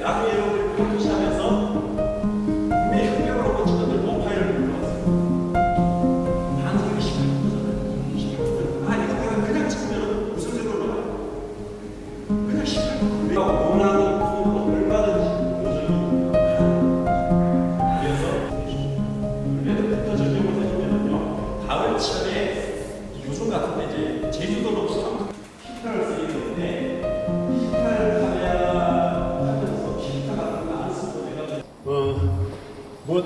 나중에 여러분이 표시하면서 분명히 흑백으로 꽂히던 모파일을 눌러왔어요. 반사가 시간이 거잖아요. 아니, 내가 그냥 찍으면 우선적으로 나와요. 그냥 시간이 내가 원하는 톤으로 얼마든지 보여줘요. 그래서 부터 적용을 해주면요. 가을 철에 요즘 같은데 이제 제주도로 히터를 쓰이는데 히터를 뭐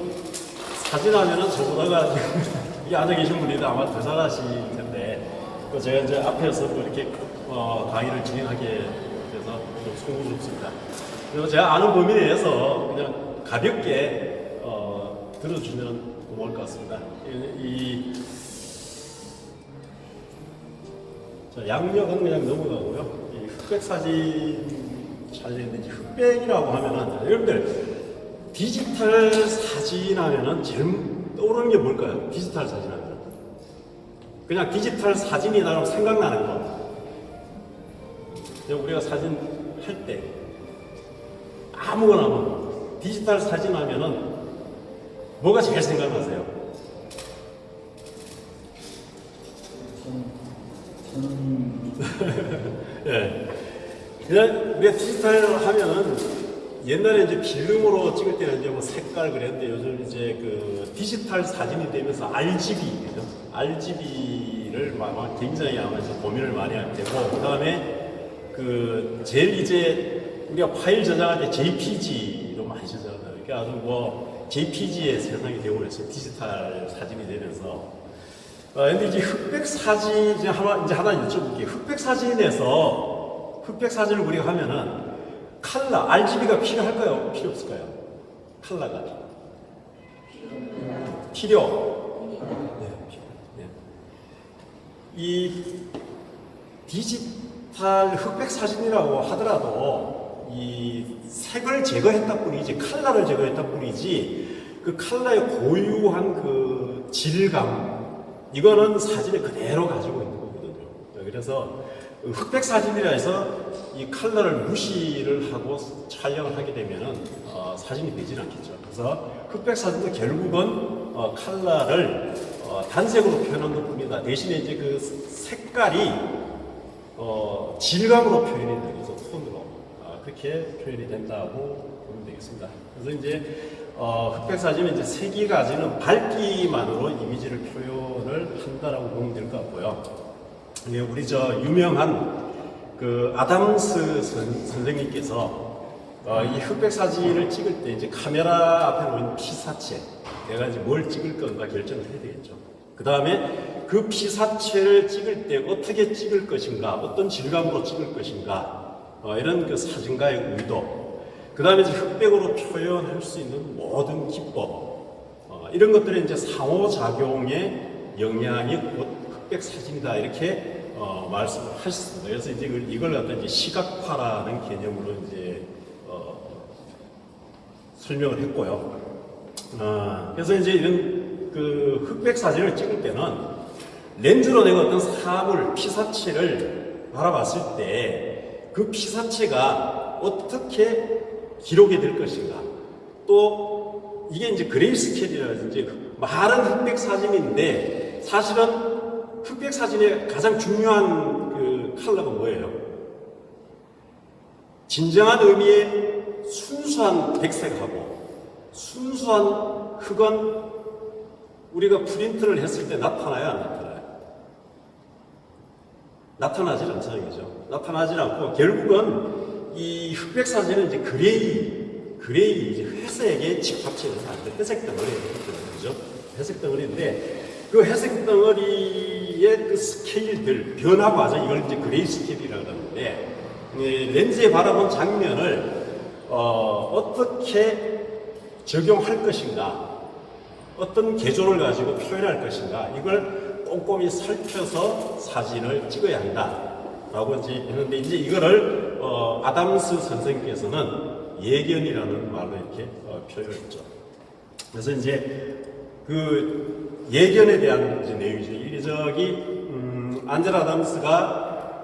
사진 하면은 저보다가 이 앉아 계신 분이 아마 더 잘하실 텐데 제가 이제 앞에서 뭐 이렇게 강의를 진행하게 돼서 좀 송구스럽습니다. 그리고 제가 아는 범위 내에서 그냥 가볍게 들어주면 고마울 것 같습니다. 자, 양력은 그냥 넘어가고요. 이 흑백 사진 촬영인데 흑백이라고 하면은 여러분들 디지털 사진 하면은 제일 떠오르는 게 뭘까요? 디지털 사진 하면 그냥 디지털 사진이다 그러면 생각나는 거. 우리가 사진 할 때 아무거나 뭐 디지털 사진 하면은 뭐가 제일 생각나세요? 예. 그냥 우리가 디지털 하면은 옛날에 이제 필름으로 찍을 때는 이제 뭐 색깔 그랬는데 요즘 이제 그 디지털 사진이 되면서 RGB를 굉장히 아마 이제 고민을 많이 할 테고, 그 다음에 그 제일 이제 우리가 파일 저장할 때 JPG로 많이 저장하잖아요. 그러니까 아주 뭐 JPG의 세상이 되고 그랬어요. 디지털 사진이 되면서. 근데 이제 흑백 사진 이제 하나 여쭤볼게요. 흑백 사진을 우리가 하면은 칼라, RGB가 필요할까요? 필요 없을까요? 칼라가 필요. 네, 필요. 네. 이 디지털 흑백 사진이라고 하더라도 이 색을 제거했다 뿐이지, 칼라를 제거했다 뿐이지, 그 칼라의 고유한 그 질감, 이거는 사진에 그대로 가지고 있는 거거든요. 그래서 흑백 사진이라 해서 이 컬러를 무시를 하고 촬영을 하게 되면은 사진이 되질 않겠죠. 그래서 흑백 사진도 결국은 컬러를 단색으로 표현한 것뿐이다. 대신에 이제 그 색깔이 질감으로 표현이 되면서 톤으로 그렇게 표현이 된다고 보면 되겠습니다. 그래서 이제 흑백 사진은 이제 색이 가지는 밝기만으로 이미지를 표현을 한다라고 보면 될 것 같고요. 예, 우리 유명한 그 아담스 선생님께서 이 흑백 사진을 찍을 때 이제 카메라 앞에 놓인 피사체, 내가 이제 뭘 찍을 건가 결정을 해야 되겠죠. 그 다음에 그 피사체를 찍을 때 어떻게 찍을 것인가, 어떤 질감으로 찍을 것인가, 이런 그 사진가의 의도, 그 다음에 이제 흑백으로 표현할 수 있는 모든 기법, 이런 것들이 이제 상호작용의 영향이 곧 흑백 사진이다, 이렇게 말씀을 하셨습니다. 그래서 이제 이걸 갖다 이제 시각화라는 개념으로 이제 설명을 했고요. 그래서 이제 이런 그 흑백 사진을 찍을 때는 렌즈로 내가 어떤 사물, 피사체를 바라봤을 때 그 피사체가 어떻게 기록이 될 것인가, 또 이게 이제 그레이스케일이라든지 마른 흑백 사진인데 사실은 흑백 사진의 가장 중요한 그 컬러가 뭐예요? 진정한 의미의 순수한 백색하고 순수한 흑은 우리가 프린트를 했을 때 나타나요, 안 나타나요? 나타나질 않잖아요, 그죠? 나타나질 않고 결국은 이 흑백 사진은 이제 그레이 이제 회색의 집합체를 하는데 회색 덩어리예요, 그죠? 회색 덩어리인데 그 회색 덩어리의 그 스케일들, 변화 과정, 이걸 이제 그레이 스케일이라고 하는데, 렌즈에 바라본 장면을 어떻게 적용할 것인가, 어떤 개조를 가지고 표현할 것인가, 이걸 꼼꼼히 살펴서 사진을 찍어야 한다라고 이제 했는데, 이제 이거를 아담스 선생님께서는 예견이라는 말로 이렇게 표현을 했죠. 그래서 이제 그 예견에 대한 이제 내용이죠. 이게 안젤 아담스가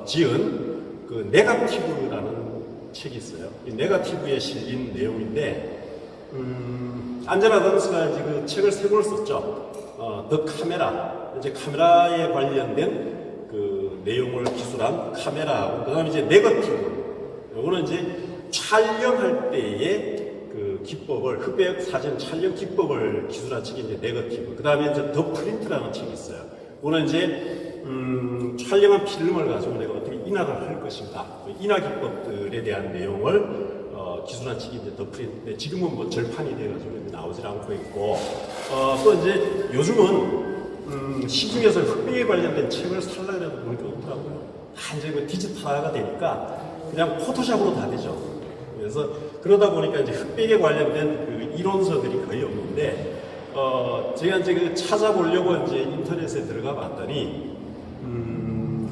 지은 그 네거티브라는 책이 있어요. 이 네거티브에 실린 내용인데, 안젤 아담스가 이제 그 책을 세 권을 썼죠. 더 카메라, 이제 카메라에 관련된 그 내용을 기술한 카메라하고, 그 다음에 이제 네거티브. 요거는 이제 촬영할 때의 그 기법을, 흑백 사진 촬영 기법을 기술한 책이 이제 네거티브. 그 다음에 이제 더 프린트라는 책이 있어요. 이거는 이제 촬영한 필름을 가지고 내가 어떻게 인화를 할 것인가, 인화 기법들에 대한 내용을 기술한 책이 이제 더 프린트. 지금은 뭐 절판이 돼가지고 나오질 않고 있고, 또 이제 요즘은 시중에서 흑백에 관련된 책을 살려고 해도 보니까 없더라고요. 이제 그 디지털화가 되니까 그냥 포토샵으로 다 되죠. 그래서 그러다 보니까 이제 흑백에 관련된 그 이론서들이 거의 없는데, 제가 이제 그 찾아보려고 이제 인터넷에 들어가 봤더니,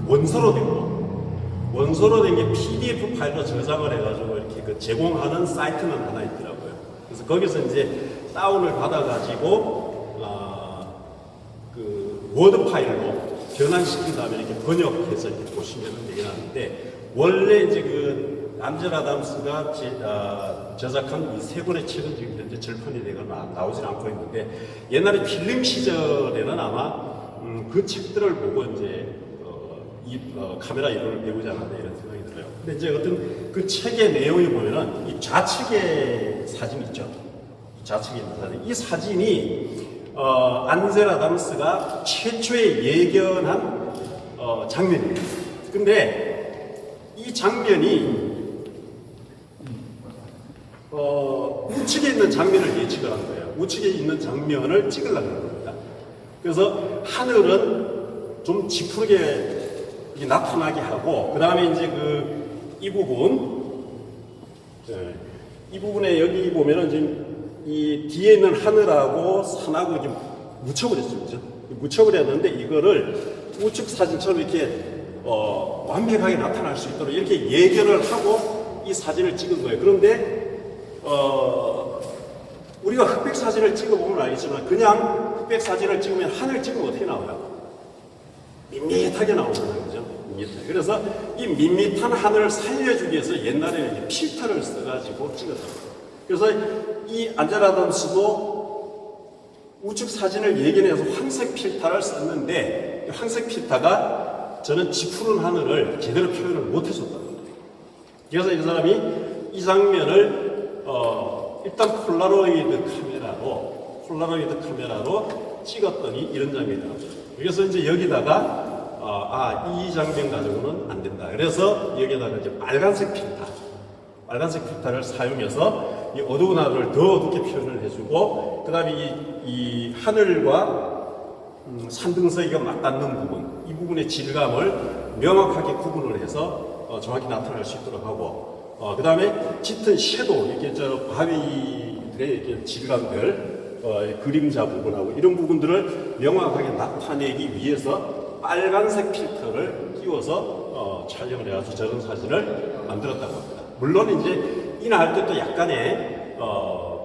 원서로 된 게 PDF 파일로 저장을 해가지고 이렇게 그 제공하는 사이트는 하나 있더라고요. 그래서 거기서 이제 다운을 받아가지고, 그 워드 파일로 변환시킨 다음에 이렇게 번역해서 이렇게 보시면 되긴 하는데, 원래 이제 그 안젤 아담스가 저작한 이 세 권의 책은 지금 현재 절판이 되고 나오질 않고 있는데, 옛날에 필름 시절에는 아마 그 책들을 보고 이제 카메라 이론을 배우지 않았나 이런 생각이 들어요. 근데 이제 어떤 그 책의 내용을 보면은 이 좌측에 사진 있죠. 좌측에 있는 사진. 이 사진이 안젤 아담스가 최초에 예견한 장면입니다. 근데 이 장면이 우측에 있는 장면을 예측을 한 거예요. 우측에 있는 장면을 찍으려고 하는 겁니다. 그래서 하늘은 좀 짙게 나타나게 하고, 그 다음에 이제 이 부분에 여기 보면은 지금 이 뒤에 있는 하늘하고 산하고 이렇게 묻혀버렸죠. 그죠? 묻혀버렸는데 이거를 우측 사진처럼 이렇게 완벽하게 나타날 수 있도록 이렇게 예견을 하고 이 사진을 찍은 거예요. 그런데 우리가 흑백 사진을 찍어보면 알겠지만, 그냥 흑백 사진을 찍으면 하늘 찍으면 어떻게 나와요? 밋밋하게 나오잖아요. 그죠? 밋밋하게. 그래서 이 밋밋한 하늘을 살려주기 위해서 옛날에는 필터를 써가지고 찍었어요. 그래서 이 안젤 아담스도 우측 사진을 예견해서 황색 필터를 썼는데, 황색 필터가 저는 짙푸른 하늘을 제대로 표현을 못 해줬다는 거예요. 그래서 이 사람이 이 장면을 일단 폴라로이드 카메라로 찍었더니 이런 장면이 나왔어요. 그래서 이제 여기다가 이 장면 가지고는 안 된다. 그래서 여기다가 이제 빨간색 필터를 사용해서 이 어두운 하늘을 더 어둡게 표현을 해주고, 그 다음에 이 하늘과 산등석이가 맞닿는 부분, 이 부분의 질감을 명확하게 구분을 해서 정확히 나타날 수 있도록 하고, 그 다음에 짙은 섀도우, 이렇게 바위들의 이렇게 질감들, 그림자 부분하고 이런 부분들을 명확하게 나타내기 위해서 빨간색 필터를 끼워서 촬영을 해가지고 저런 사진을 만들었다고 합니다. 물론 이제 인화할 때 또 약간의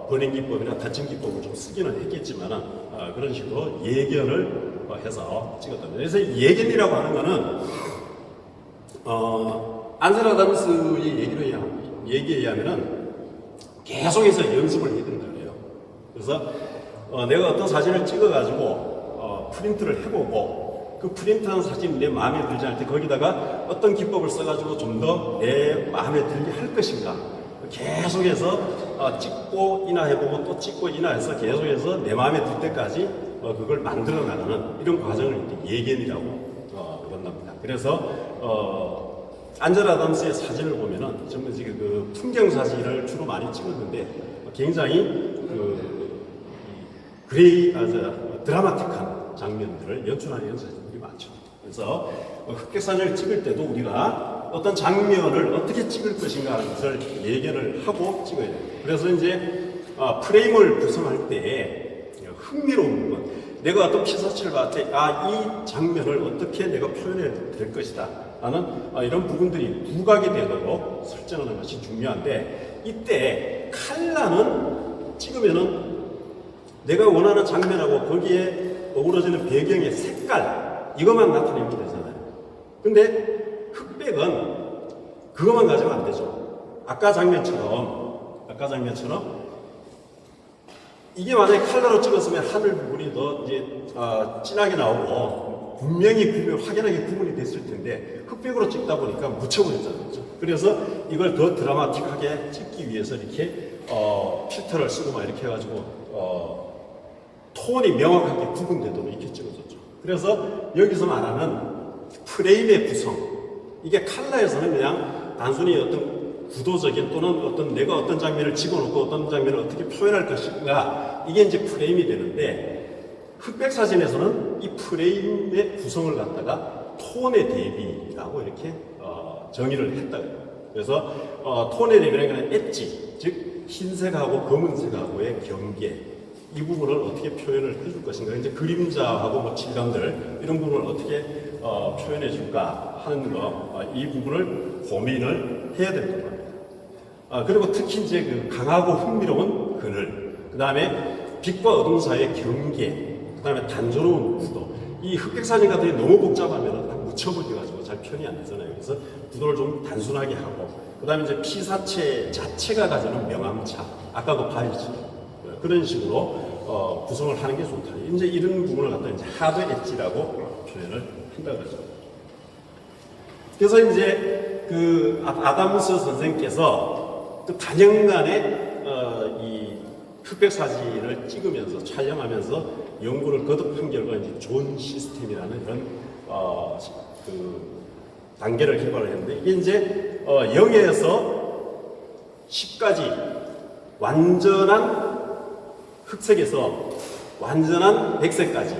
번역 기법이나 닫힘 기법을 좀 쓰기는 했겠지만은 그런 식으로 예견을 해서 찍었답니다. 그래서 예견이라고 하는 거는 안젤 아담스의 얘기에 의하면은 계속해서 연습을 해야 된다고 해요. 그래서 내가 어떤 사진을 찍어가지고 프린트를 해보고, 그 프린트한 사진이 내 마음에 들지 않을 때 거기다가 어떤 기법을 써가지고 좀 더 내 마음에 들게 할 것인가, 계속해서 찍고 인화해보고 또 찍고 인화해서 계속해서 내 마음에 들 때까지 그걸 만들어 나가는 이런 과정을 예견이라고 그런답니다. 그래서 안젤 아담스의 사진을 보면은 정말 지금 그 풍경 사진을 주로 많이 찍었는데 굉장히 드라마틱한 장면들을 연출하는 연출들이 많죠. 그래서 흑백 사진을 찍을 때도 우리가 어떤 장면을 어떻게 찍을 것인가 하는 것을 예견을 하고 찍어야 돼요. 그래서 이제 프레임을 구성할 때 흥미로운 부분, 내가 어떤 피사체를 봤을 때 이 장면을 어떻게 내가 표현해야 될 것이다 라는 이런 부분들이 부각이 되도록 설정하는 것이 중요한데, 이때 칼라는 찍으면은 내가 원하는 장면하고 거기에 어우러지는 배경의 색깔 이것만 나타내면 되잖아요. 근데 흑백은 그것만 가지고 안 되죠. 아까 장면처럼 이게 만약에 컬러로 찍었으면 하늘 부분이 더 이제 진하게 나오고 분명히 확연하게 구분이 됐을 텐데 흑백으로 찍다 보니까 묻혀버렸잖아요. 그렇죠? 그래서 이걸 더 드라마틱하게 찍기 위해서 이렇게 필터를 쓰고 막 이렇게 해가지고 톤이 명확하게 구분되도록 이렇게 찍어줬죠. 그래서 여기서 말하는 프레임의 구성, 이게 컬러에서는 그냥 단순히 어떤 구도적인 또는 내가 어떤 장면을 집어넣고 어떤 장면을 어떻게 표현할 것인가, 이게 이제 프레임이 되는데, 흑백 사진에서는 이 프레임의 구성을 갖다가 톤의 대비라고 이렇게 정의를 했다. 그래서 톤의 대비라는 건 엣지, 즉 흰색하고 검은색하고의 경계, 이 부분을 어떻게 표현을 해줄 것인가, 이제 그림자하고 뭐 질감들 이런 부분을 어떻게 표현해 줄까 하는 거, 이 부분을 고민을 해야 된다고 합니다. 그리고 특히 이제 그 강하고 흥미로운 그늘, 그 다음에 빛과 어둠 사이의 경계, 그 다음에 단조로운 구도. 이 흑백 사진 같은 게 너무 복잡하면 묻혀버려가지고 잘 표현이 안 되잖아요. 그래서 구도를 좀 단순하게 하고, 그 다음에 이제 피사체 자체가 가지는 명암차, 아까도 바이지, 그런 식으로 구성을 하는 게 좋다. 이제 이런 부분을 갖다 이제 하드 엣지라고 표현을 한다 그러죠. 그래서 이제 그 아담스 선생께서 그 단연간에 이 흑백 사진을 찍으면서 촬영하면서 연구를 거듭한 결과 이제 존 시스템이라는 그런 그 단계를 개발을 했는데, 이게 이제 0에서 10까지 완전한 흑색에서 완전한 백색까지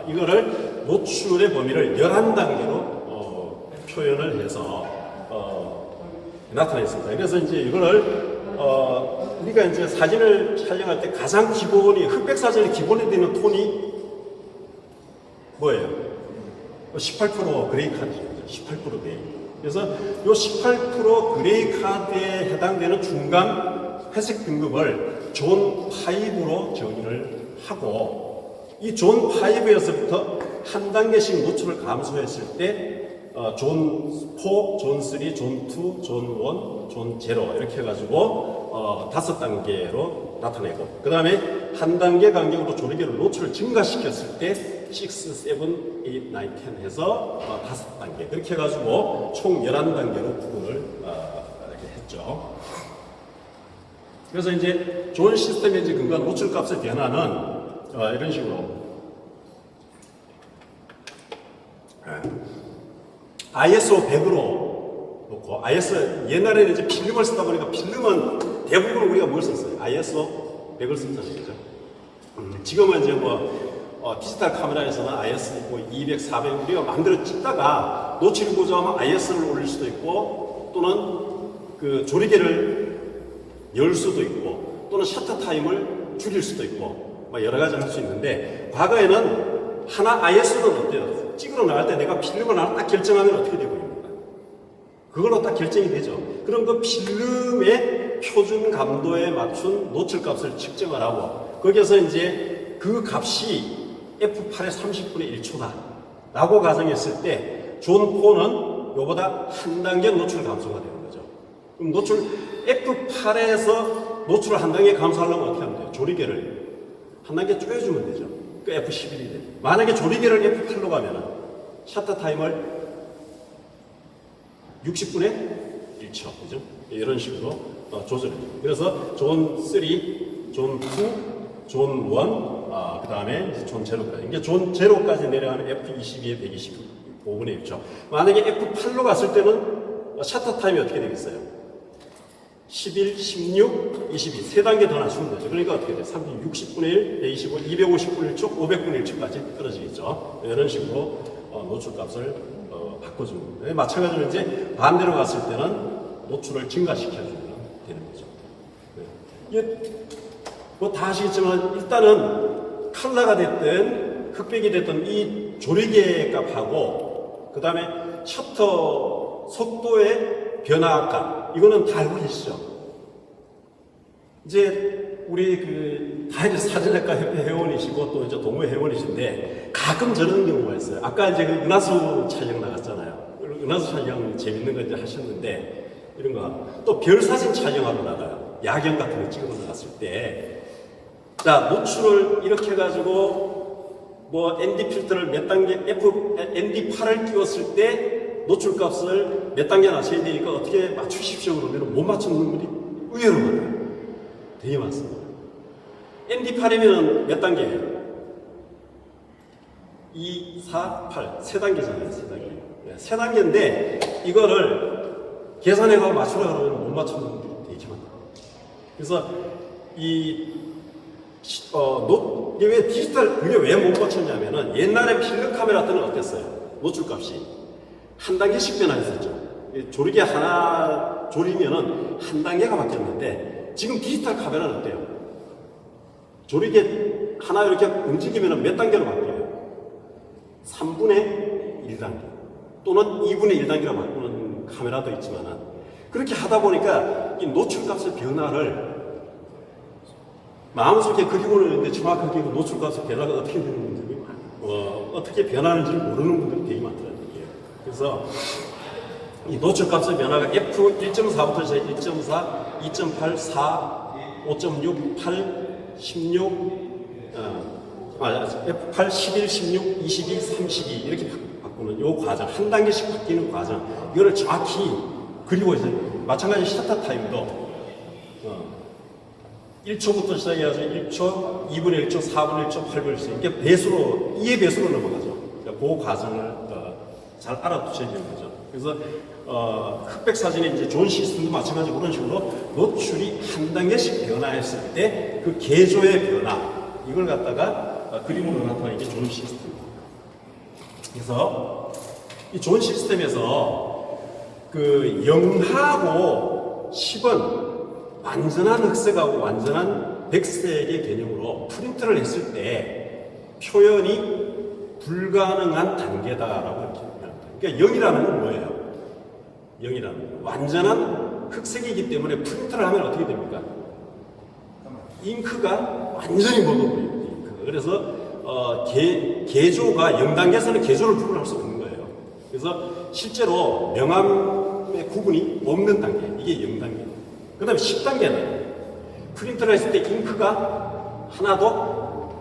이거를 노출의 범위를 11단계로 표현을 해서 나타냈습니다. 그래서 이제 이거를 우리가 이제 사진을 촬영할 때 가장 기본이, 흑백 사진의 기본에 되는 톤이 뭐예요? 18% 그레이 카드죠. 18% 그레이. 그래서 이 18% 그레이 카드에 해당되는 중간 회색 등급을 존 5로 정의를 하고, 이 존 5에서부터 한 단계씩 노출을 감소했을 때 존 4, 존 3, 존 2, 존 1, 존 0 이렇게 해가지고 5단계로 나타내고, 그 다음에 한 단계 간격으로 조리개로 노출을 증가시켰을 때 6, 7, 8, 9, 10 해서 5단계 그렇게 해가지고 총 11단계로 구분을 이렇게 했죠. 그래서 이제 존 시스템의 이제 근거한 노출값의 변화는 이런 식으로 ISO 100으로 놓고, ISO 옛날에는 이제 필름을 쓰다 보니까 필름은 대부분 우리가 뭘 썼어요? ISO 100을 썼잖아요, 그죠? 지금은 이제 디지털 카메라에서는 ISO 있고 200, 400 우리가 마음대로 찍다가 노출이 고조하면 ISO를 올릴 수도 있고, 또는 그 조리개를 열 수도 있고, 또는 셔터 타임을 줄일 수도 있고, 막 여러 가지 할 수 있는데, 과거에는 하나 ISO는 어때요? 찍으러 나갈 때 내가 필름을 하나 딱 결정하면 어떻게 되고 있습니까? 그걸로 딱 결정이 되죠. 그럼 그 필름의 표준 감도에 맞춘 노출값을 측정을 하고, 거기에서 이제 그 값이 F8의 30분의 1초다 라고 가정했을 때, 존 4는 요보다 한 단계 노출 감소가 되는 거죠. 그럼 노출 F8에서 노출을 한 단계 감소하려면 어떻게 하면 돼요? 조리개를 한 단계 쪼여주면 되죠. 그 F11이 돼요. 만약에 조리개를 F8로 가면은 셔터 타임을 60분의 1초, 그죠? 이런 식으로 조절해요. 그래서 존 3, 존 2, 존 1, 그 다음에 존 0까지. 이게 존 0까지 내려가면 F22에 125분의 1초. 만약에 F8로 갔을 때는 셔터 타임이 어떻게 되겠어요? 11, 16, 22. 세 단계 더 낮추면 되죠. 그러니까 어떻게 돼요? 360분의 1, 125, 250분의 1초, 500분의 1초까지 떨어지겠죠. 이런 식으로 노출값을 바꿔주는 거예요. 마찬가지로 이제 반대로 갔을 때는 노출을 증가시켜주면 되는 거죠. 이게 뭐 다 아시겠지만, 일단은 컬러가 됐든 흑백이 됐든 이 조리개 값하고, 그 다음에 셔터 속도의 변화 값, 이거는 다 알고 계시죠? 이제 우리 다 이제 사진작가 협회 회원이시고 또 이제 동호회 회원이신데 가끔 저런 경우가 있어요. 아까 이제 은하수 촬영 나갔잖아요. 은하수 촬영 재밌는 거 이제 하셨는데 이런 거 또 별 사진 촬영하러 나가요. 야경 같은 거 찍으러 나갔을 때 자 노출을 이렇게 해가지고 뭐 ND 필터를 몇 단계 ND8을 끼웠을 때 노출 값을 몇 단계 낮춰야 되니까 어떻게 맞추십시오 그러면 못 맞추는 분들이 의외로 많아요. 되게 많습니다. ND8이면 몇 단계예요? 2, 4, 8. 세 단계잖아요. 세 단계. 네, 세 단계인데 이거를 계산해가지고 맞추라 그러면 못 맞추는 분들이 되게 많아요. 그래서 이게 왜 그게 왜 못 맞췄냐면은 옛날에 필름 카메라 때는 어땠어요? 노출 값이 한 단계씩 변화했었죠. 조리개 하나 조리면은 한 단계가 바뀌었는데 지금 디지털 카메라는 어때요? 조리개 하나 이렇게 움직이면은 몇 단계로 바뀌어요? 3분의 1단계 또는 2분의 1단계로 바꾸는 카메라도 있지만은 그렇게 하다 보니까 이 노출 값의 변화를 마음속에 그리고 있는데 정확하게 노출값의 변화가 어떻게 되는 분들이 어떻게 변하는지를 모르는 분들이 되게 많더라고요. 그래서 이 노출값의 변화가 F1.4부터 시작해 1.4, 2.8, 4, 5.6, 8, 16, F8, 11, 16, 22, 32 이렇게 바꾸는 이 과정, 한 단계씩 바뀌는 과정 이거를 정확히 그리고 이제 마찬가지 셔터 타임도 1초부터 시작해가지고 1초, 2분의 1초, 4분의 1초, 8분의 1초 이렇게 배수로 2의 배수로 넘어가죠. 그 과정을 잘 알아두셔야 되는 거죠. 그래서 흑백 사진에 이제 좋은 시스템도 마찬가지로 그런 식으로 노출이 한 단계씩 변화했을 때 그 개조의 변화 이걸 갖다가 그림으로 나타내는 게 좋은 시스템입니다. 그래서 이 좋은 시스템에서 그 0하고 10은 완전한 흑색하고 완전한 백색의 개념으로 프린트를 했을 때 표현이 불가능한 단계다라고 이렇게 합니다. 그러니까 0이라는 건 뭐예요? 0이라는 건 완전한 흑색이기 때문에 프린트를 하면 어떻게 됩니까? 잉크가 완전히 먹어버려요. 그래서 개조가 0단계에서는 개조를 구분할 수 없는 거예요. 그래서 실제로 명암의 구분이 없는 단계, 이게 0단계. 그 다음에 10단계는 프린트를 했을 때 잉크가 하나도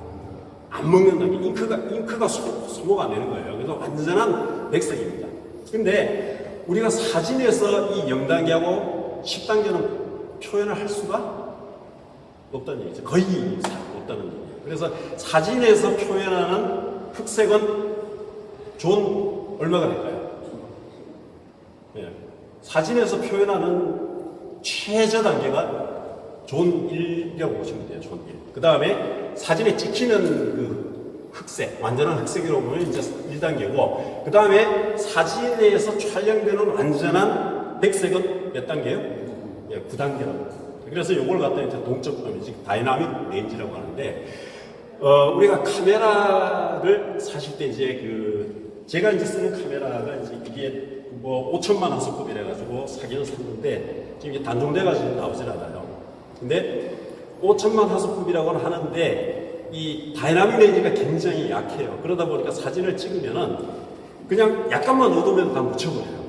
안 먹는 단계. 잉크가 소모가 안 되는 거예요. 그래서 완전한 백색입니다. 근데 우리가 사진에서 이 0단계하고 10단계는 표현을 할 수가 없다는 얘기죠. 거의 없다는 얘기예요. 그래서 사진에서 표현하는 흑색은 존 얼마가 될까요? 네. 사진에서 표현하는 최저 단계가 존 1이라고 보시면 돼요. 존 1. 그 다음에 사진에 찍히는 그 흑색, 완전한 흑색이라고 보면 이제 1단계고, 그 다음에 사진에서 촬영되는 완전한 백색은 몇 단계예요? 예, 9단계라고. 그래서 이걸 갖다 이제 동적 다이나믹 레인지라고 하는데, 우리가 카메라를 사실 때 이제 제가 이제 쓰는 카메라가 이제 이게 뭐 5천만 화소급이라 가지고 사기는 샀는데 지금 이게 단종돼가지고 나오질 않아요. 근데 5천만 화소급이라고는 하는데 이 다이나믹 레인지가 굉장히 약해요. 그러다 보니까 사진을 찍으면은 그냥 약간만 어두우면 다 묻혀버려요.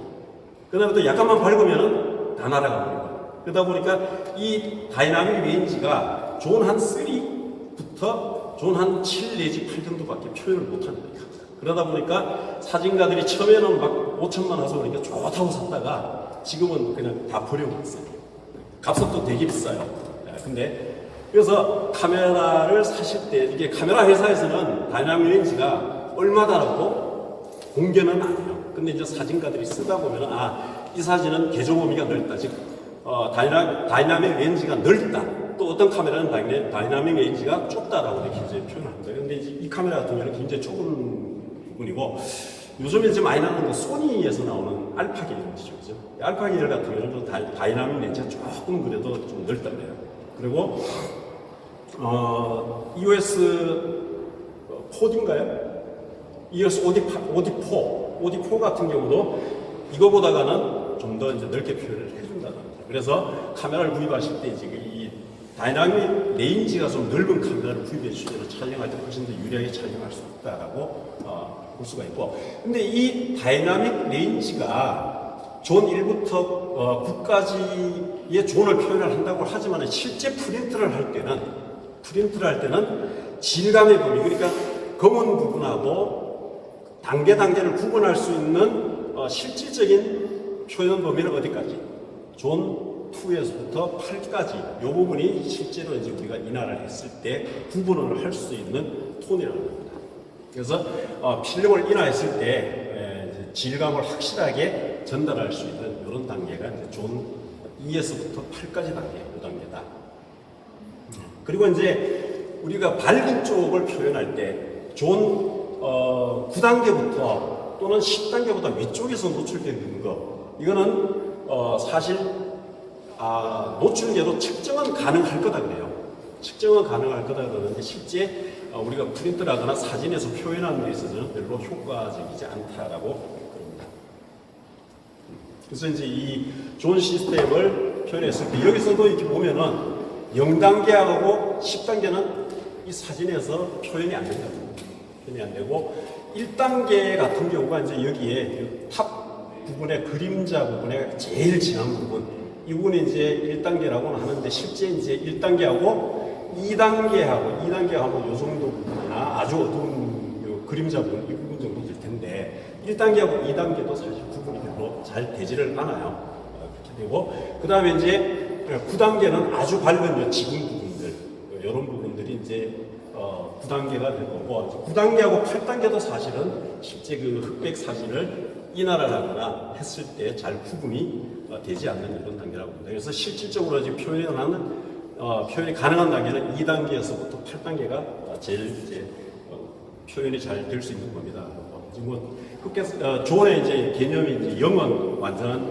그 다음에 또 약간만 밝으면은 다 날아가 버려요. 그러다 보니까 이 다이나믹 레인지가 존 한 3부터 존 한 7 내지 8 정도밖에 표현을 못하는 거예요. 그러다 보니까 사진가들이 처음에는 막 5천만 화소 그러니까 좋다고 샀다가 지금은 그냥 다 버리고 있어요. 값은 또 되게 비싸요. 근데 그래서 카메라를 사실 때 이게 카메라 회사에서는 다이나믹 레인지가 얼마다라고 공개는 안 해요. 근데 이제 사진가들이 쓰다 보면 이 사진은 개조 범위가 넓다. 즉 다이나믹 레인지가 넓다. 또 어떤 카메라는 다이나믹 레인지가 좁다라고 이렇게 이제 표현합니다. 근데 이제 이 카메라 같은 경우는 굉장히 좁은 부분이고, 요즘에 이제 많이 나오는 거 소니에서 나오는 알파 계열이죠. 그죠? 알파 계열 같은 경우는 다이나믹 레인지가 조금 그래도 좀 넓다네요. 그리고, EOS 4D인가요? EOS OD4 같은 경우도 이거보다가는 좀 더 이제 넓게 표현을 해준다는 거죠. 그래서 카메라를 구입하실 때 이제 이 다이나믹 레인지가 좀 넓은 카메라를 구입해 주시면 촬영할 때 훨씬 더 유리하게 촬영할 수 있다라고 볼 수가 있고, 근데 이 다이나믹 레인지가 존 1부터 9까지의 존을 표현을 한다고 하지만 실제 프린트를 할 때는 질감의 범위, 그러니까 검은 부분하고 단계를 구분할 수 있는 실질적인 표현 범위는 어디까지? 존 2에서부터 8까지 이 부분이 실제로 이제 우리가 인화를 했을 때 구분을 할 수 있는 톤이라고 합니다. 그래서 필름을 인화했을 때 질감을 확실하게 전달할 수 있는 이런 단계가 이제 존 2에서부터 8까지 단계, 이 단계다. 그리고 이제 우리가 밝은 쪽을 표현할 때 존 9단계부터 또는 10단계보다 위쪽에서 노출되는 거, 이거는 사실 노출계도 측정은 가능할 거다 그래요. 측정은 가능할 거다 그러는데 실제 우리가 프린트를 하거나 사진에서 표현하는 데 있어서는 별로 효과적이지 않다라고 그럽니다. 그래서 이제 이 존 시스템을 표현했을 때 여기서도 이렇게 보면은 0단계하고 10단계는 이 사진에서 표현이 안 된다고. 표현이 안 되고 1단계 같은 경우가 이제 여기에 탑 부분의 그림자 부분에 제일 진한 부분, 이 부분이 이제 1단계라고는 하는데 실제 이제 1단계하고 2단계하고 요 정도 부분이나 아주 어두운 요 그림자 부분, 이 부분 정도 될 텐데 1단계하고 2단계도 사실 구분이 별로 잘 되지를 않아요. 그렇게 되고, 그 다음에 이제 9단계는 아주 밝은 요 지붕 부분들, 이런 부분들이 이제 9단계가 될 거고, 9단계하고 8단계도 사실은 실제 그 흑백 사진을 인화를 하거나 했을 때 잘 구분이 되지 않는 이런 단계라고 합니다. 그래서 실질적으로 이제 표현이 가능한 단계는 2단계에서부터 8단계가 제일 이제 표현이 잘 될 수 있는 겁니다. 지금 흑백 존의 이제 개념이 이제 0은 완전한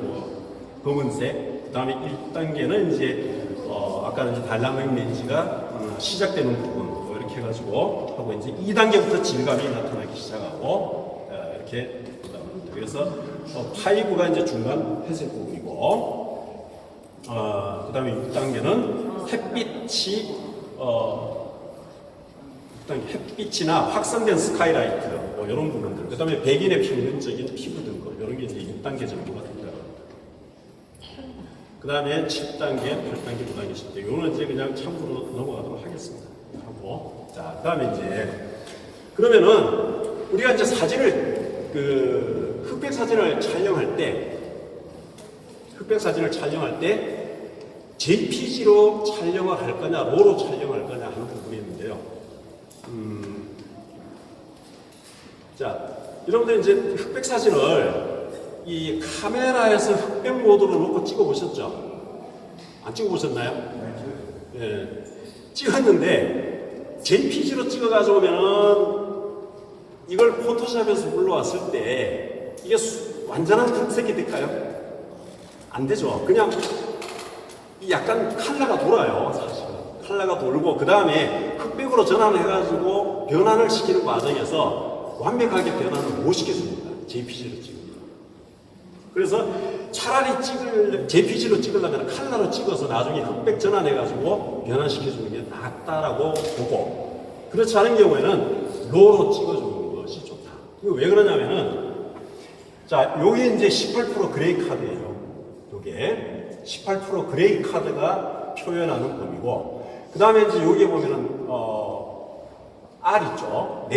검은색, 그 다음에 1단계는 이제 아까는 이제 다이나믹 레인지가 시작되는 부분 이렇게 해가지고 하고, 이제 2단계부터 질감이 나타나기 시작하고 이렇게 나옵니다. 그래서 5가 이제 중간 회색 부분이고, 그 다음에 6단계는 햇빛이 6단계 햇빛이나 확산된 스카이라이트 이런 부분들, 그 다음에 백인의 평균적인 피부 등급 이런 게 이제 6단계 정도가 됩니다. 그 다음에 7단계, 8단계, 9단계, 10단계. 이거는 이제 그냥 참고로 넘어가도록 하겠습니다. 하고. 자, 그 다음에 이제, 그러면은, 우리가 이제 사진을, 흑백 사진을 촬영할 때, JPG로 촬영을 할 거냐, 로로 촬영할 거냐 하는 부분이 있는데요. 자, 여러분들 이제 흑백 사진을 이 카메라에서 흑백 모드로 놓고 찍어 보셨죠? 안 찍어 보셨나요? 네. 찍었는데 JPG로 찍어 가져오면은 이걸 포토샵에서 불러왔을 때 이게 완전한 흑색이 될까요? 안 되죠. 그냥 약간 컬러가 돌아요, 사실. 컬러가 돌고, 그 다음에 흑백으로 전환해 가지고 변환을 시키는 과정에서 완벽하게 변환을 못 시켜줍니다. JPG로 찍으면. 그래서 차라리 JPG로 찍으려면 컬러로 찍어서 나중에 흑백 전환해가지고 변환시켜주는 게 낫다라고 보고, 그렇지 않은 경우에는 로로 찍어주는 것이 좋다. 이거 왜 그러냐면은, 자, 요게 이제 18% 그레이 카드예요. 요게 18% 그레이 카드가 표현하는 범위고, 그 다음에 이제 여기에 보면은, R 있죠?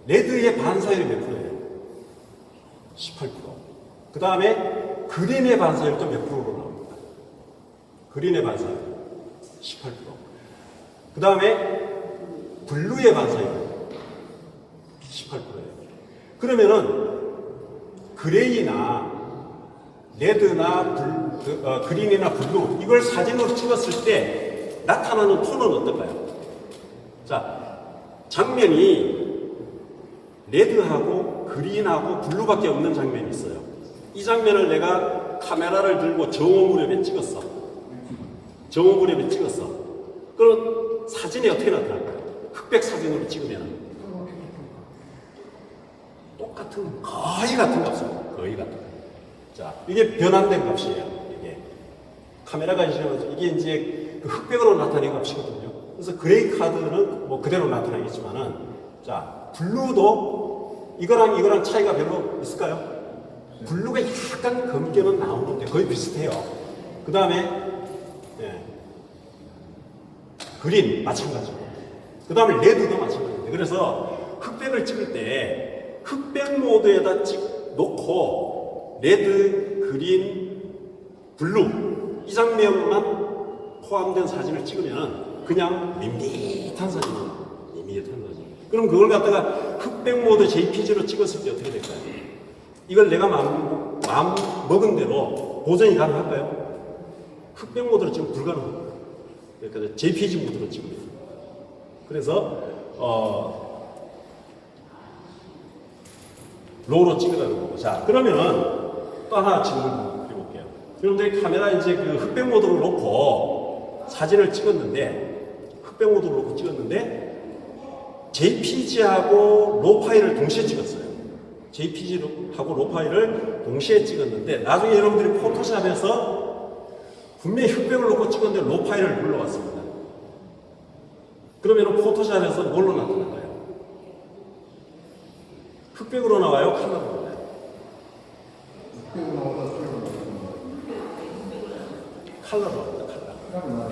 레드의 반사율이 몇 프로예요? 18%. 그 다음에 그린의 반사율도 몇 프로로 나옵니다. 그린의 반사율 18%. 그 다음에 블루의 반사율 18%예요. 그러면은 그레이나 레드나 그린이나 블루, 이걸 사진으로 찍었을 때 나타나는 톤은 어떨까요? 자, 장면이 레드하고 그린하고 블루밖에 없는 장면이 있어요. 이 장면을 내가 카메라를 들고 정오 무렵에 찍었어. 그럼 사진이 어떻게 나타날까요? 흑백 사진으로 찍으면 거의 같은 값입니다. 거의 같은 값. 자, 이게 변환된 값이에요. 이게 카메라가 이게 이제 그 흑백으로 나타낸 값이거든요. 그래서 그레이 카드는 뭐 그대로 나타나겠지만은, 자, 블루도 이거랑 차이가 별로 있을까요? 블루가 약간 검게는 나오는데 거의 비슷해요. 그 다음에, 예, 그린, 마찬가지고. 그 다음에 레드도 마찬가지입니다. 그래서 흑백을 찍을 때 흑백 모드에다 놓고 레드, 그린, 블루 이 장면만 포함된 사진을 찍으면 그냥 밋밋한 사진이에요. 밋밋한 사진. 그럼 그걸 갖다가 흑백 모드 JPG로 찍었을 때 어떻게 될까요? 이걸 내가 마음 먹은 대로 보정이 가능할까요? 흑백 모드로 찍으면 불가능합니다. 그러니까 JPG 모드로 찍으면. 그래서 로우로 찍으라는 거고. 자, 그러면은 또 하나 질문 드려볼게요. 여러분들이 카메라 이제 그 흑백 모드로 놓고 사진을 찍었는데, 흑백 모드로 놓고 찍었는데, JPG하고 로 파일을 동시에 찍었어요. JPG하고 로 파일을 동시에 찍었는데, 나중에 여러분들이 포토샵에서 분명히 흑백을 놓고 찍었는데 로 파일을 눌러왔습니다. 그러면 포토샵에서 뭘로 나타날까요? 흑백으로 나와요? 컬러로 나와요? 컬러로 나옵니다. 컬러.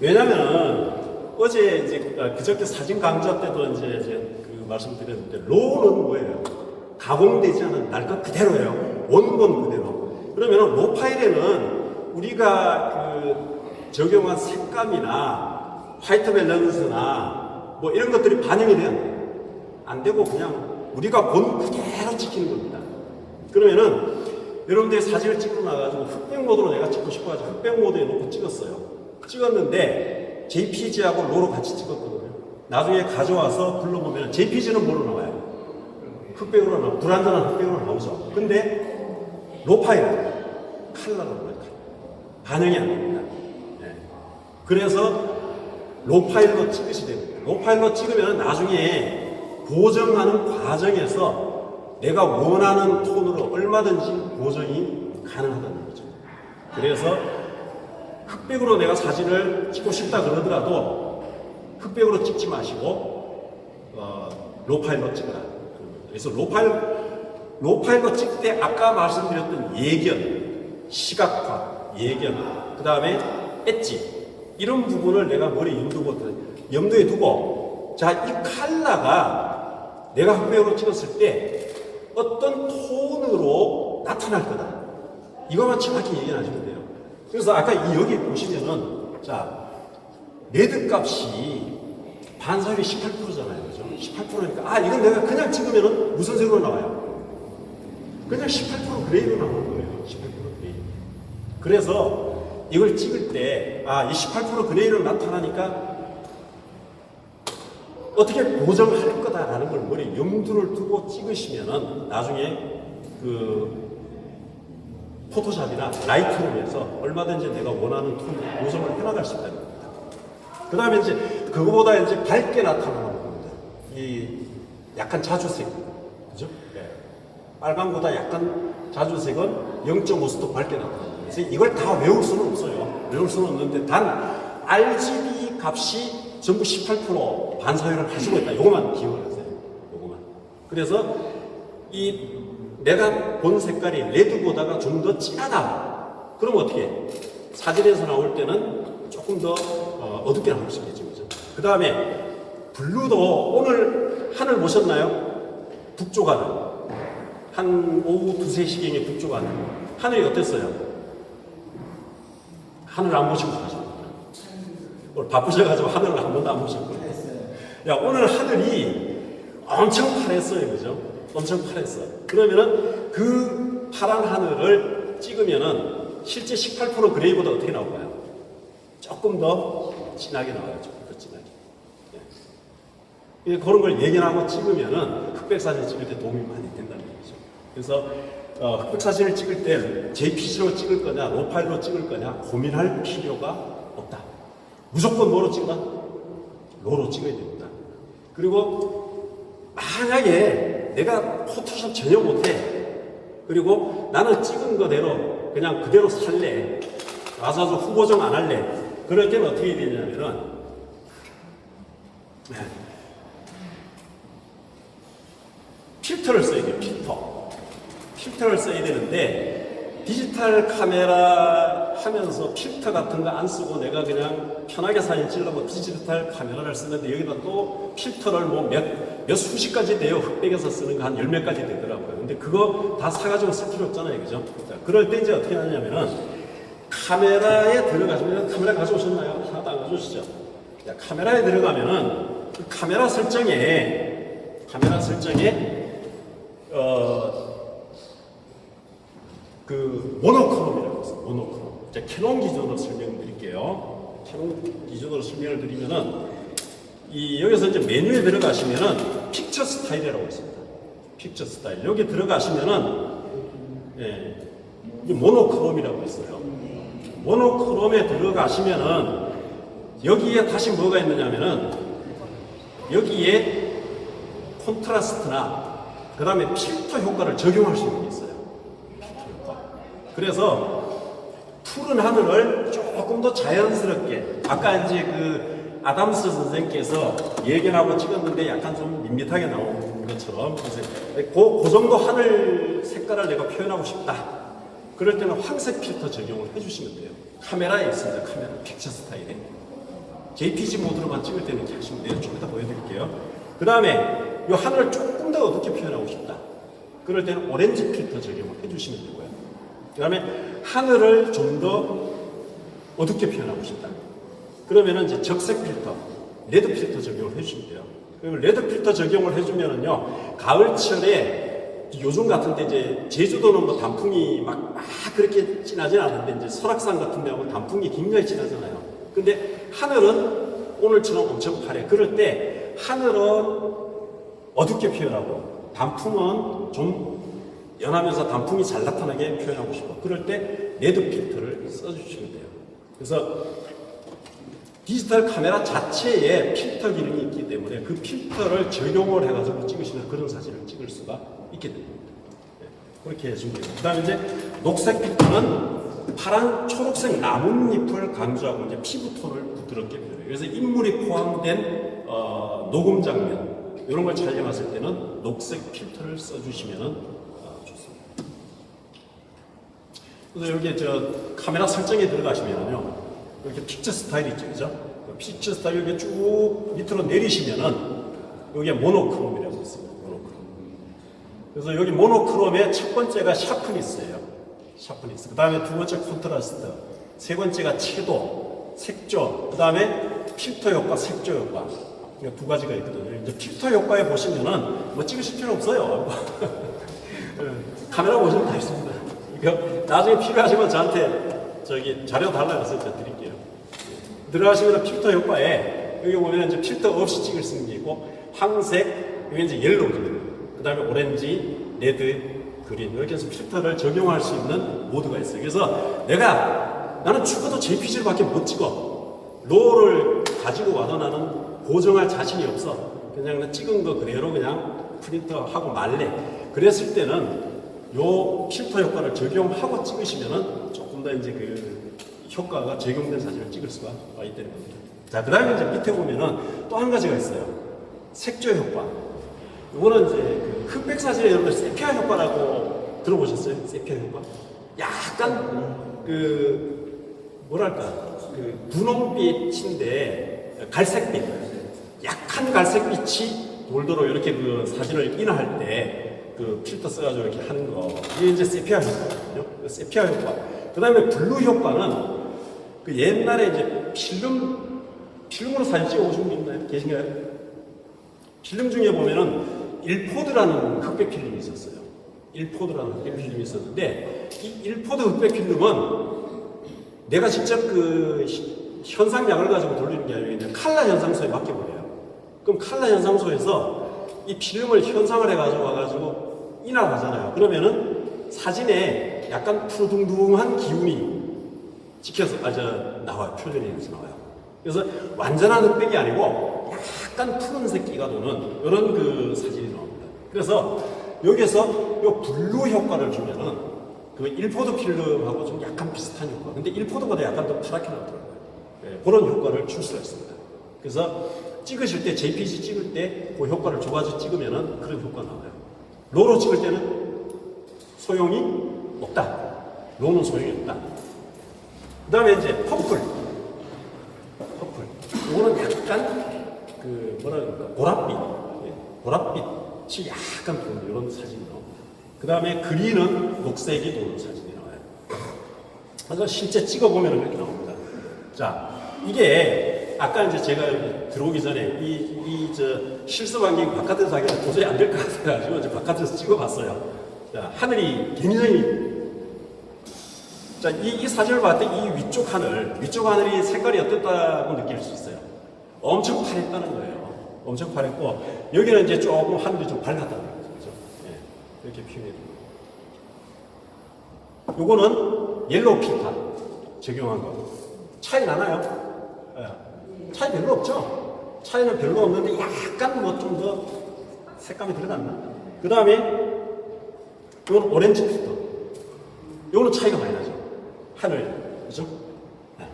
왜냐면은 어제 이제 그저께 사진 강좌 때도 이제 그 말씀드렸는데, 로우는 뭐예요? 가공되지 않은 날 것 그대로예요. 원본 그대로. 그러면은 로 파일에는 우리가 그 적용한 색감이나 화이트 밸런스나 뭐 이런 것들이 반영이 돼요. 안 되고 그냥 우리가 본 그대로 찍히는 겁니다. 그러면은 여러분들이 사진을 찍고 나가지고 흑백 모드로 내가 찍고 싶어가지고 흑백 모드에 놓고 찍었어요. 찍었는데 JPG하고 로로 같이 찍었거든요. 나중에 가져와서 불러보면 JPG는 뭐로 나와요? 흑백으로 나와요. 불완전한 흑백으로 나오죠. 근데 로 파일은 컬러로 나와요. 반영이 안 됩니다. 네. 그래서 로 파일로 찍으시 됩니다. 로 파일로 찍으면 나중에 보정하는 과정에서 내가 원하는 톤으로 얼마든지 보정이 가능하다는 거죠. 그래서 흑백으로 내가 사진을 찍고 싶다 그러더라도 흑백으로 찍지 마시고 로 파일로 찍으라. 그래서 로 파일로 찍을 때 아까 말씀드렸던 예견, 시각화, 예견, 그 다음에 엣지 이런 부분을 내가 머리에 염두에 두고, 자, 이 컬러가 내가 흑백으로 찍었을 때 어떤 톤으로 나타날 거다. 이것만 정확히 얘기하시면 돼요. 그래서 아까 여기 보시면은, 자, 레드 값이 반사율이 18%잖아요. 그죠? 18%니까, 이건 내가 그냥 찍으면은 무슨 색으로 나와요? 그냥 18% 그레이로 나오는 거예요. 18% 그레이. 그래서 이걸 찍을 때, 이 18% 그레이로 나타나니까 어떻게 보정할 거다라는 걸 머리에 염두를 두고 찍으시면은 나중에 그 포토샵이나 라이트룸에서 얼마든지 내가 원하는 톤 보정을 해나갈 수 있다는 겁니다. 그 다음에 이제 그거보다 이제 밝게 나타나는 겁니다. 이 약간 자주색. 그죠? 네. 빨간보다 약간 자주색은 0.5도 밝게 나타납니다. 그래서 이걸 다 외울 수는 없어요. 외울 수는 없는데 단 RGB 값이 전부 18% 반사율을 가지고 있다. 요거만 기억을 하세요. 요거만. 그래서 이 내가 본 색깔이 레드보다가 좀 더 진하다. 그럼 어떻게 해? 사진에서 나올 때는 조금 더 어둡게 나올 수 있겠죠. 그죠? 그 다음에 블루도 오늘 하늘 보셨나요? 북쪽 하늘. 한 오후 2, 3시경에 북쪽 하늘. 하늘이 어땠어요? 하늘 안 보시고 가십니까? 오늘 바쁘셔가지고 하늘을 한 번도 안 보셨고요. 야, 오늘 하늘이 엄청 파랬어요. 그죠? 엄청 파랬어. 그러면은 그 파란 하늘을 찍으면은 실제 18% 그레이보다 어떻게 나올까요? 조금 더 진하게 나와요. 조금 더 진하게. 네. 그런 걸 예견하고 찍으면은 흑백 사진 찍을 때 도움이 많이 된다는 거죠. 그래서 흑백 사진을 찍을 때 JPG로 찍을 거냐, 로 파일로 찍을 거냐 고민할 필요가 없다. 무조건 뭐로 찍나? 로로 찍어야 됩니다. 그리고 만약에 내가 포토샵 전혀 못해. 그리고 나는 찍은 거대로 그냥 그대로 살래. 와서 후보정 안 할래. 그럴 때는 어떻게 되냐면은, 필터를 써야 돼요, 필터. 필터를 써야 되는데, 디지털 카메라 하면서 필터 같은 거 안 쓰고 내가 그냥 편하게 사진 찍으려고 디지털 카메라를 쓰는데 여기다 또 필터를 뭐 몇 수십 가지 돼요. 흑백에서 쓰는 거 한 10몇 가지 되더라고요. 근데 그거 다 사가지고 쓸 필요 없잖아요. 그죠? 자, 그럴 때 이제 어떻게 하냐면은 카메라에 들어가시면, 카메라 가져오셨나요? 하나도 안 가져오시죠? 자, 카메라에 들어가면은 그 카메라 설정에 그 모노크롬이라고 있어요. 모노크롬. 이제 캐논 기준으로 설명드릴게요. 캐논 기준으로 설명을 드리면은 여기서 이제 메뉴에 들어가시면은 픽처 스타일이라고 있습니다. 픽처 스타일. 여기 들어가시면은 이 모노크롬이라고 있어요. 모노크롬에 들어가시면은 여기에 다시 뭐가 있느냐면은 여기에 콘트라스트나 그 다음에 필터 효과를 적용할 수 있는 게 있어요. 그래서 푸른 하늘을 조금 더 자연스럽게, 아까 이제 그 아담스 선생님께서 예견하고 찍었는데 약간 좀 밋밋하게 나온 것처럼, 그래서 그 정도 하늘 색깔을 내가 표현하고 싶다. 그럴 때는 황색 필터 적용을 해주시면 돼요. 카메라에 있습니다. 카메라 픽처 스타일에. JPG 모드로만 찍을 때는 이렇게 하시면 돼요. 좀 이따 보여드릴게요. 그 다음에 이 하늘을 조금 더 어둡게 표현하고 싶다. 그럴 때는 오렌지 필터 적용을 해주시면 되고요. 그 다음에 하늘을 좀 더 어둡게 표현하고 싶다. 그러면은 이제 적색 필터, 레드 필터 적용을 해주시면 돼요. 그리고 레드 필터 적용을 해주면은요, 가을철에 요즘 같은데 이제 제주도는 뭐 단풍이 막 그렇게 진하진 않은데 이제 설악산 같은 데하고 단풍이 굉장히 진하잖아요. 근데 하늘은 오늘처럼 엄청 파래. 그럴 때 하늘은 어둡게 표현하고 단풍은 좀 연하면서 단풍이 잘 나타나게 표현하고 싶어. 그럴 때 레드 필터를 써주시면 돼요. 그래서 디지털 카메라 자체에 필터 기능이 있기 때문에 그 필터를 적용을 해가지고 찍으시는 그런 사진을 찍을 수가 있게 됩니다. 그렇게 해주면 돼요. 그 다음에 이제 녹색 필터는 파란, 초록색 나뭇잎을 강조하고 이제 피부톤을 부드럽게 표현해요. 그래서 인물이 포함된 녹음 장면, 이런 걸 촬영하실 때는 녹색 필터를 써주시면 좋습니다. 그래서 여기 카메라 설정에 들어가시면요, 이렇게 픽처 스타일이 있죠, 그죠? 픽처 스타일 이렇게 쭉 밑으로 내리시면은 여기에 모노크롬이라고 있습니다. 모노크롬. 그래서 여기 모노크롬의 첫 번째가 샤프니스예요. 샤프니스. 그 다음에 두 번째 콘트라스트. 세 번째가 채도, 색조. 그 다음에 필터 효과, 색조 효과. 두 가지가 있거든요. 이제 필터 효과에 보시면은 뭐 찍으실 필요 없어요. 카메라 보시면 다 있습니다. 이거 나중에 필요하시면 저한테 자료 달라고 해서 제가 드릴게요. 들어가시면 필터 효과에 여기 보면 이제 필터 없이 찍을 수 있는 게 있고, 황색, 여기 이제 옐로우입니다. 그 다음에 오렌지, 레드, 그린, 이렇게 해서 필터를 적용할 수 있는 모드가 있어요. 그래서 나는 죽어도 JPG를 밖에 못 찍어. 로우를 가지고 와도 나는 고정할 자신이 없어. 그냥 찍은 거 그대로 그냥 프린터하고 말래. 그랬을 때는 요 필터 효과를 적용하고 찍으시면은 조금 더 이제 그 효과가 적용된 사진을 찍을 수가 있다는 겁니다. 자, 그 다음에 이제 밑에 보면은 또 한 가지가 있어요. 색조 효과. 이거는 이제 그 흑백 사진에 여러분들 세피아 효과라고 들어보셨어요? 세피아 효과? 약간 뭐랄까, 분홍빛인데 갈색빛, 약한 갈색빛이 돌도록 이렇게 그 사진을 인화할 때 그 필터 써가지고 이렇게 하는 거, 이게 이제 세피아 효과거든요. 세피아 효과. 그 다음에 블루 효과는 그 옛날에 이제 필름으로 사진 찍어보신 분 있나요? 계신가요? 필름 중에 보면은 일포드라는 흑백 필름이 있었어요. 일포드라는 흑백 필름이 있었는데, 이 일포드 흑백 필름은 내가 직접 그 현상약을 가지고 돌리는 게 아니라 이제 칼라 현상소에 맡겨버려요. 그럼 칼라 현상소에서 이 필름을 현상을 해가지고 와가지고 인화하잖아요. 그러면은 사진에 약간 푸르둥둥한 기운이 찍혀서 나와요. 표현이 나와요. 그래서 완전한 흑백이 아니고 약간 푸른색 기가 도는 이런 그 사진이 나옵니다. 그래서 여기서 요 블루 효과를 주면은 그 일포드 필름하고 좀 약간 비슷한 효과. 근데 일포드보다 약간 더 파랗게 나오더라고요. 네, 그런 효과를 줄 수가 있습니다. 그래서 찍으실 때 JPG 찍을 때 그 효과를 줘가지고 찍으면은 그런 효과가 나와요. 로로 찍을 때는 소용이 없다. 로는 소용이 없다. 그 다음에 이제 퍼플. 이거는 약간 그 뭐라 그럴까 보랏빛이 약간 도는 이런 사진이 나옵니다. 그 다음에 그린은 녹색이 도는 사진이 나와요. 그래서 실제 찍어보면 이렇게 나옵니다. 자, 이게 아까 이제 제가 여기 들어오기 전에 저 실습 환경 바깥에서 하기는 도저히 안 될 것 같아가지고 이제 바깥에서 찍어봤어요. 자, 하늘이 굉장히 자, 이 사진을 봤을 때 이 위쪽 하늘이 색깔이 어떻다고 느낄 수 있어요. 엄청 파랬다는 거예요. 엄청 파랬고, 여기는 이제 조금 하늘이 좀 밝았다는 거죠. 예, 이렇게 표현해 줍니다. 요거는 옐로우 필터 적용한 거. 차이 나나요? 예, 차이 별로 없죠? 차이는 별로 없는데 약간 뭐 좀 더 색감이 들어갔나? 그 다음에 요건 오렌지 필터. 요거는 차이가 많이 나죠. 하늘, 그죠? 네.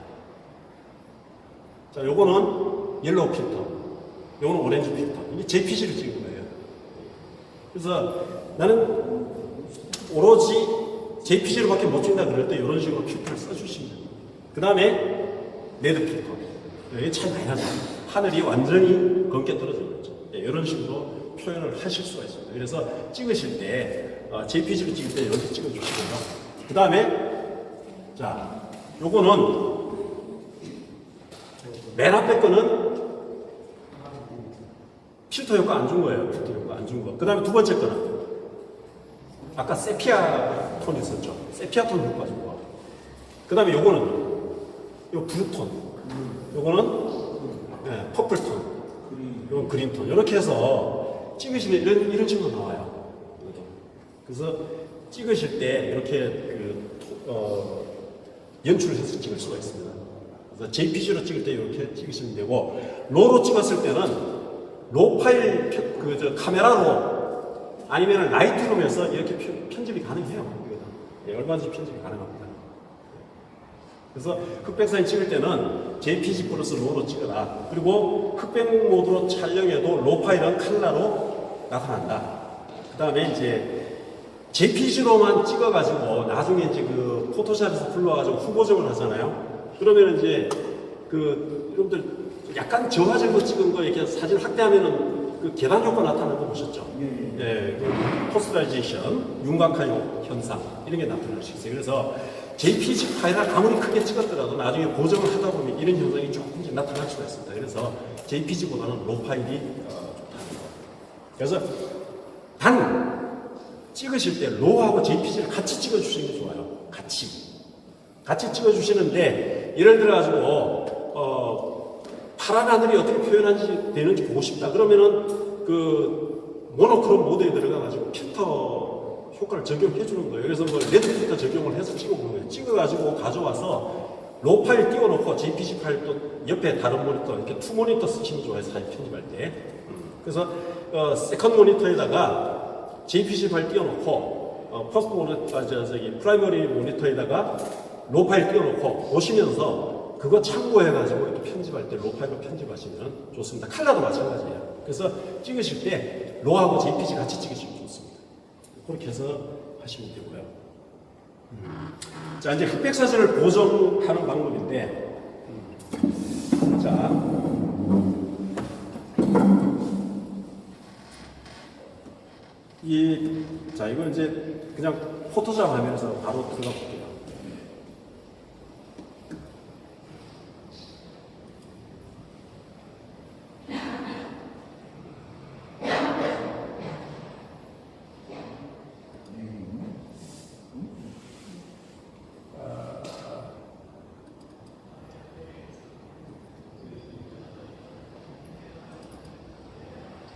자, 요거는 옐로우 필터, 요거는 오렌지 필터. 이게 JPG를 찍은 거예요. 그래서 나는 오로지 JPG로 밖에 못 찍는다 그럴 때 이런 식으로 필터를 써주시면 됩니다. 그 다음에 레드 필터. 이게 차이 많이 나죠. 하늘이 완전히 검게 떨어져 있죠. 네, 이런 식으로 표현을 하실 수가 있습니다. 그래서 찍으실 때, JPG로 찍을 때 이렇게 찍어주시고요. 그 다음에 자, 요거는 맨 앞에 거는 필터 효과 안 준 거예요. 필터 효과 안 준 거. 그 다음에 두 번째 거는 아까 세피아 톤 있었죠. 세피아 톤 효과 준 거. 그 다음에 요거는 요 블루톤. 요거는 네, 퍼플 톤. 요건 그린 톤. 이렇게 해서 찍으시면 이런 식으로 나와요. 그래서 찍으실 때 이렇게 연출을 해서 찍을 수가 있습니다. 그래서 JPG로 찍을 때 이렇게 찍으시면 되고, 로로 찍었을 때는 로 파일 카메라로 아니면 라이트룸에서 이렇게 편집이 가능해요. 네, 얼마든지 편집이 가능합니다. 그래서 흑백 사진 찍을 때는 JPG 플러스 로로 찍어라. 그리고 흑백 모드로 촬영해도 로 파일은 컬러로 나타난다. 그 다음에 이제 JPG로만 찍어가지고 나중에 이제 그 포토샵에서 불러가지고 후보적을 하잖아요. 그러면 이제 여러분들 약간 저화질로 찍은 거 이렇게 사진 확대하면은 그 계단 효과 나타나는 거 보셨죠? 예, 그 포스터라이제이션, 윤곽화 현상 이런 게 나타날 수 있어요. 그래서 JPG 파일을 아무리 크게 찍었더라도 나중에 보정을 하다 보면 이런 현상이 조금씩 나타날 수가 있습니다. 그래서 JPG보다는 로 파일이 좋다는 거. 그래서 찍으실 때 로하고 JPG를 같이 찍어주시는 게 좋아요. 같이 찍어주시는데 예를 들어가지고 파란 하늘이 어떻게 되는지 보고 싶다. 그러면은 그 모노크롬 모드에 들어가가지고 필터 효과를 적용해 주는 거예요. 그래서 뭐 레드 필터 적용을 해서 찍어보는 거예요. 찍어가지고 가져와서 로 파일 띄워놓고 JPG 파일 또 옆에 다른 모니터 이렇게 투 모니터 쓰시면 좋아요. 사진 편집할 때. 그래서 세컨드 모니터에다가 JPG 파일 띄워놓고 퍼스트 모니터, 프라이머리 모니터에다가 로 파일 띄워놓고 보시면서 그거 참고해가지고 이렇게 편집할 때 로 파일로 편집하시면 좋습니다. 컬러도 마찬가지예요. 그래서 찍으실 때 로하고 JPG 같이 찍으시면 좋습니다. 그렇게 해서 하시면 되고요. 자, 이제 흑백 사진을 보정하는 방법인데, 자, 이건 이제 그냥 포토샵 화면에서 바로 들어가 볼게요.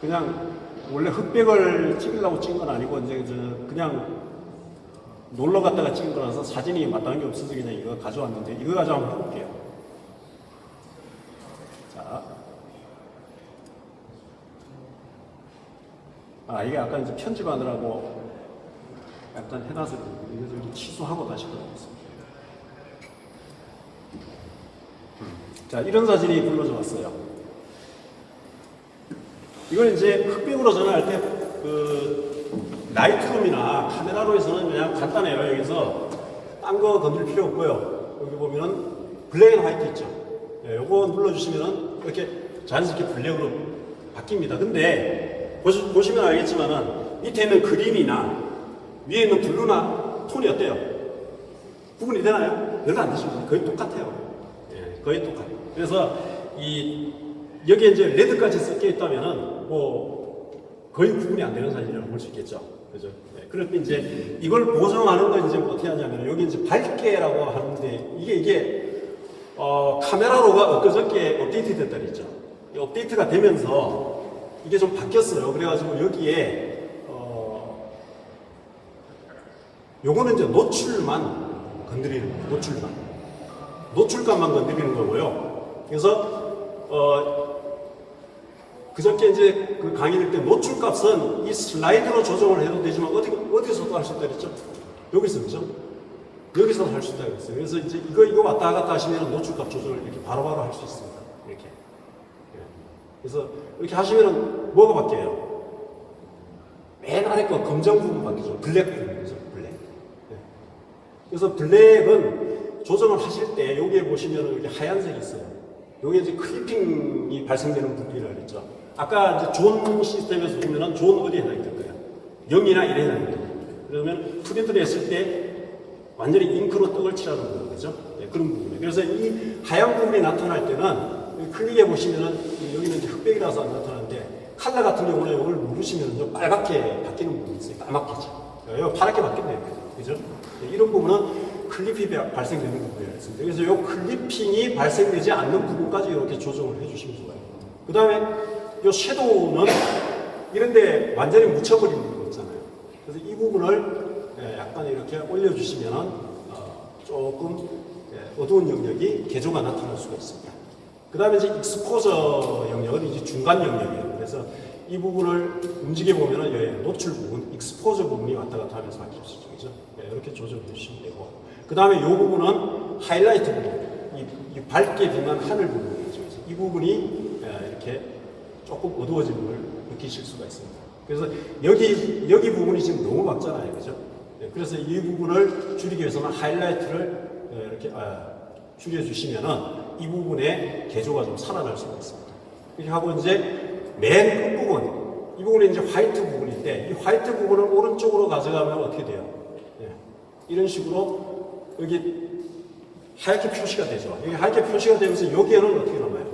그냥 원래 흑백을 찍으려고 찍은 건 아니고 이제 그냥 놀러 갔다가 찍은 거라서 사진이 마땅한 게 없어서 그냥 이거 가져왔는데 이거 가지고 한번 해볼게요. 자, 이게 아까 이제 편집하느라고 약간 해놔서 이거 좀 취소하고 다시 걸어보겠습니다. 자, 이런 사진이 불러져 왔어요. 이건 이제 흑백으로 전환할 때, 라이트룸이나 카메라로 해서는 그냥 간단해요. 여기서 딴 거 건들 필요 없고요. 여기 보면은 블랙 앤 화이트 있죠. 예, 요거 눌러주시면은 이렇게 자연스럽게 블랙으로 바뀝니다. 근데 보시면 알겠지만은 밑에 있는 그린이나 위에 있는 블루나 톤이 어때요? 구분이 되나요? 별로 안 되죠. 거의 똑같아요. 예, 거의 똑같아요. 그래서 여기에 이제 레드까지 섞여 있다면은 뭐 거의 구분이 안 되는 사진이라고 볼 수 있겠죠. 그죠? 네. 그럴 때 이제 이걸 보정하는 건 이제 어떻게 하냐면 여기 이제 밝게라고 하는데 이게 카메라로가 엊그저께 업데이트 됐다 그랬죠. 업데이트가 되면서 이게 좀 바뀌었어요. 그래가지고 여기에 요거는 이제 노출만 건드리는 거예요. 노출감만 건드리는 거고요. 그래서 그저께 이제 그 강의할 때 노출값은 이 슬라이드로 조정을 해도 되지만 어디서도 할 수 있다 그랬죠? 여기서 그죠? 여기서도 할 수 있다 그랬어요. 그래서 이제 이거 왔다 갔다 하시면 노출값 조정을 이렇게 바로바로 할 수 있습니다. 이렇게. 그래서 이렇게 하시면은 뭐가 바뀌어요? 맨 아래 거 검정 부분 바뀌죠. 블랙 부분이죠. 블랙. 그래서 블랙은 조정을 하실 때 여기에 보시면은 이렇게 하얀색이 있어요. 여기에 이제 클리핑이 발생되는 부분이라고 그랬죠. 아까 이제 존 시스템에서 보면은 존 어디에 해당이 될 거예요? 0이나 1에 해당이 돼요. 그러면 프린트를 했을 때 완전히 잉크로 떡을 칠하는 부분, 그죠? 네, 그런 부분이에요. 그래서 이 하얀 부분이 나타날 때는 클릭해 보시면은 여기는 이제 흑백이라서 안 나타나는데 칼라 같은 경우는 이걸 누르시면 좀 빨갛게 바뀌는 부분이 있어요. 까맣게죠. 여기 파랗게 바뀌네요. 그죠? 네, 이런 부분은 클리핑이 발생되는 부분이었습니다. 그래서 이 클리핑이 발생되지 않는 부분까지 이렇게 조정을 해주시면 좋아요. 그 다음에 이 섀도우는 이런데 완전히 묻혀버리는 부분 있잖아요. 그래서 이 부분을 약간 이렇게 올려주시면 조금 어두운 영역이 개조가 나타날 수가 있습니다. 그 다음에 이제 익스포저 영역은 이제 중간 영역이에요. 그래서 이 부분을 움직여 보면은 노출 부분, 익스포저 부분이 왔다 갔다 하면서 바뀔 수 있죠. 그죠? 이렇게 조정해 주시면 되고. 그 다음에 이 부분은 하이라이트 부분, 이 밝게 빛난 하늘 부분이죠. 그래서 이 부분이 이렇게 조금 어두워지는 걸 느끼실 수가 있습니다. 그래서 여기 부분이 지금 너무 밝잖아요. 그죠? 그래서 이 부분을 줄이기 위해서는 하이라이트를 이렇게 줄여주시면은 이 부분에 개조가 좀 살아날 수가 있습니다. 이렇게 하고 이제 맨 끝부분, 이 부분이 이제 화이트 부분인데 이 화이트 부분을 오른쪽으로 가져가면 어떻게 돼요? 이런 식으로 여기 하얗게 표시가 되죠. 여기 하얗게 표시가 되면서 여기에는 어떻게 남아요?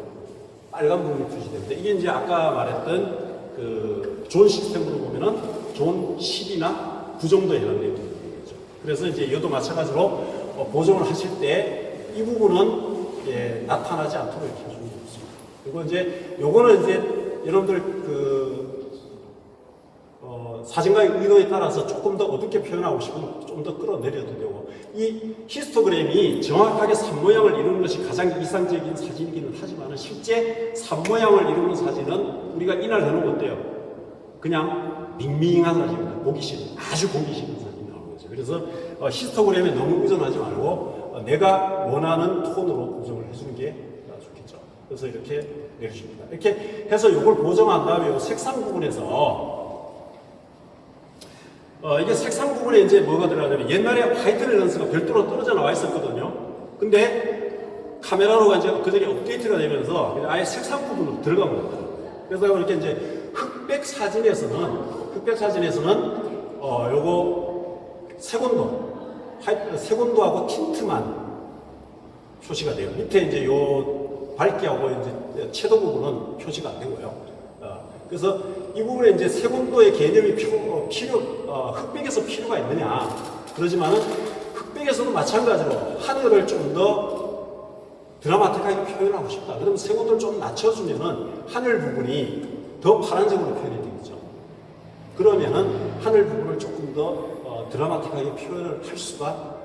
빨간 부분이 표시됩니다. 이게 이제 아까 말했던 그 존 시스템으로 보면은 존 10이나 9 정도에 해당되는 부분이죠. 그래서 이제 이것도 마찬가지로 보정을 하실 때 이 부분은 나타나지 않도록 이렇게 해주는 것입니다. 그리고 이제 요거는 이제 여러분들 사진가의 의도에 따라서 조금 더 어둡게 표현하고 싶으면 좀 더 끌어내려도 되고, 이 히스토그램이 정확하게 산 모양을 이루는 것이 가장 이상적인 사진이기는 하지만 실제 산 모양을 이루는 사진은 우리가 이날 해놓으면 어때요? 그냥 밍밍한 사진입니다. 보기 싫은, 아주 보기 싫은 사진이 나오는 거죠. 그래서 히스토그램에 너무 의존하지 말고 내가 원하는 톤으로 보정을 해주는 게 좋겠죠. 그래서 이렇게 내려줍니다. 이렇게 해서 이걸 보정한 다음에 이 색상 부분에서 이게 색상 부분에 이제 뭐가 들어가냐면 옛날에 화이트 밸런스가 별도로 떨어져 나와 있었거든요. 근데 카메라로 이제 그들이 업데이트가 되면서 아예 색상 부분으로 들어간 겁니다. 그래서 이렇게 이제 흑백 사진에서는 요거 색온도하고 틴트만 표시가 돼요. 밑에 이제 요 밝기하고 이제 채도 부분은 표시가 안 되고요. 그래서 이 부분에 이제 색온도의 개념이 흑백에서 필요가 있느냐? 그러지만은 흑백에서도 마찬가지로 하늘을 좀 더 드라마틱하게 표현하고 싶다. 그러면 색온도를 좀 낮춰주면은 하늘 부분이 더 파란색으로 표현이 되겠죠. 그러면은 하늘 부분을 조금 더 드라마틱하게 표현을 할 수가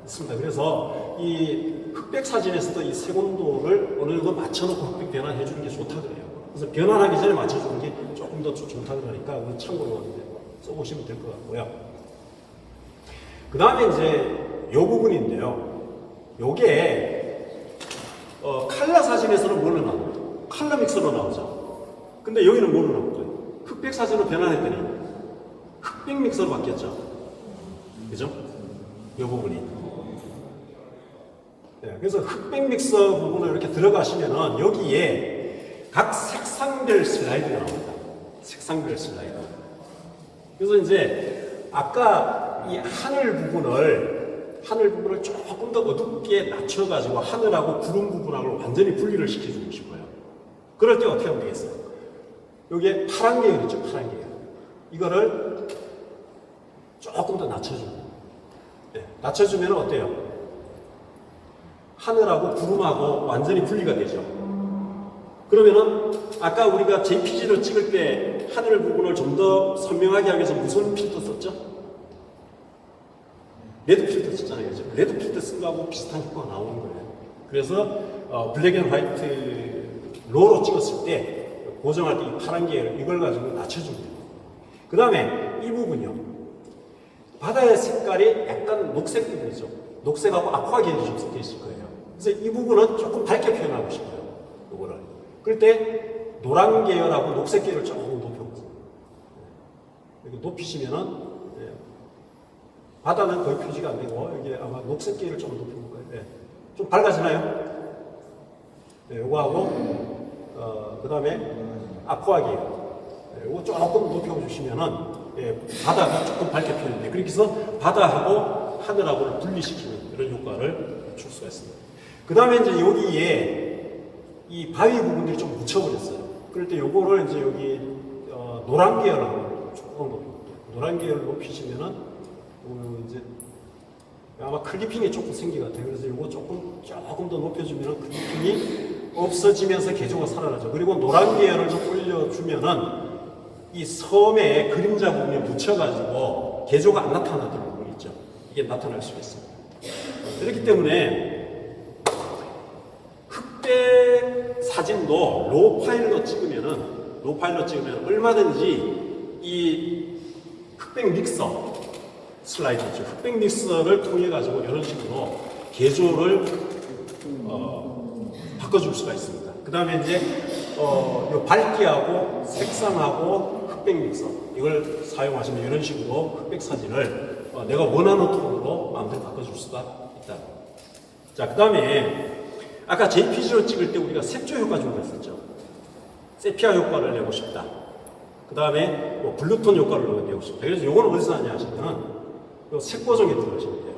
있습니다. 그래서 이 흑백 사진에서도 이 색온도를 어느 정도 맞춰놓고 흑백 변환해 주는 게 좋다 그래요. 그래서 변환하기 전에 맞춰주는 게 조금 더 좋다 그러니까 참고로 써보시면 될 것 같고요. 그 다음에 이제 이 부분인데요. 요게 칼라 사진에서는 뭘로 나와요? 칼라 믹서로 나오죠. 근데 여기는 뭘로 나올까요? 흑백 사진으로 변환했더니 흑백 믹서로 바뀌었죠. 그죠? 이 부분이. 네, 그래서 흑백 믹서 부분을 이렇게 들어가시면은 여기에 각 색상별 슬라이드가 나옵니다. 색상별 슬라이드. 그래서 이제 아까 이 하늘 부분을 조금 더 어둡게 낮춰가지고 하늘하고 구름 부분하고 완전히 분리를 시켜주고 싶어요. 그럴 때 어떻게 하면 되겠어요? 여기에 파란 계열 있죠, 파란 계열. 이거를 조금 더 낮춰줍니다. 네, 낮춰주면 어때요? 하늘하고 구름하고 완전히 분리가 되죠. 그러면은 아까 우리가 JPG로 찍을 때 하늘 부분을 좀 더 선명하게 하기 위해서 무슨 필터 썼죠? 레드 필터 썼잖아요. 그죠? 레드 필터 쓴 거하고 비슷한 효과가 나오는 거예요. 그래서 블랙 앤 화이트 로로 찍었을 때 고정할 때 이 파란 계열 이걸 가지고 낮춰줍니다. 그 다음에 이 부분이요. 바다의 색깔이 약간 녹색 부분이죠. 녹색하고 아쿠아 계열이 좀 섞여 있을 거예요. 그래서 이 부분은 조금 밝게 표현하고 싶어요. 요거를. 그럴 때 노란 계열하고 녹색 계열을 조금 높여보세요. 이렇게 높이시면은 바다는 거의 표시가 안 되고 여기 아마 녹색 계열을 조금 높여볼 거예요. 네. 좀 밝아지나요? 네, 요거하고 그 다음에 아쿠아 계열. 네, 요거 조금 높여주시면은 바다가 조금 밝게 표현돼요. 그렇게 해서 바다하고 하늘하고를 분리시키는 이런 효과를 줄 수가 있습니다. 그 다음에 이제 여기에 이 바위 부분들이 좀 묻혀버렸어요. 그럴 때 요거를 이제 여기 노란 계열하고 조금 높여볼게요. 노란 계열을 높이시면은 이제 아마 클리핑이 조금 생기 같아요. 그래서 이거 조금 더 높여주면 클리핑이 없어지면서 개조가 살아나죠. 그리고 노란 계열을 좀 올려주면은 이 섬의 그림자 부분에 묻혀가지고 개조가 안 나타나도록 부분이 있죠. 이게 나타날 수가 있습니다. 그렇기 때문에 흑백 사진도 로 파일로 찍으면 얼마든지 이 흑백 믹서 슬라이드 있죠. 흑백 믹서를 통해 가지고 이런 식으로 개조를 바꿔줄 수가 있습니다. 그 다음에 이제 요 밝기하고 색상하고 흑백 믹서 이걸 사용하시면 이런 식으로 흑백 사진을 내가 원하는 톤으로 마음대로 바꿔줄 수가 있다. 자, 그 다음에 아까 JPG로 찍을 때 우리가 색조 효과 좀 했었죠. 세피아 효과를 내고 싶다. 그 다음에 뭐 블루톤 효과를 내고 싶다. 그래서 요거는 어디서 하냐 하시면 요 색보정에 들어가시면 돼요.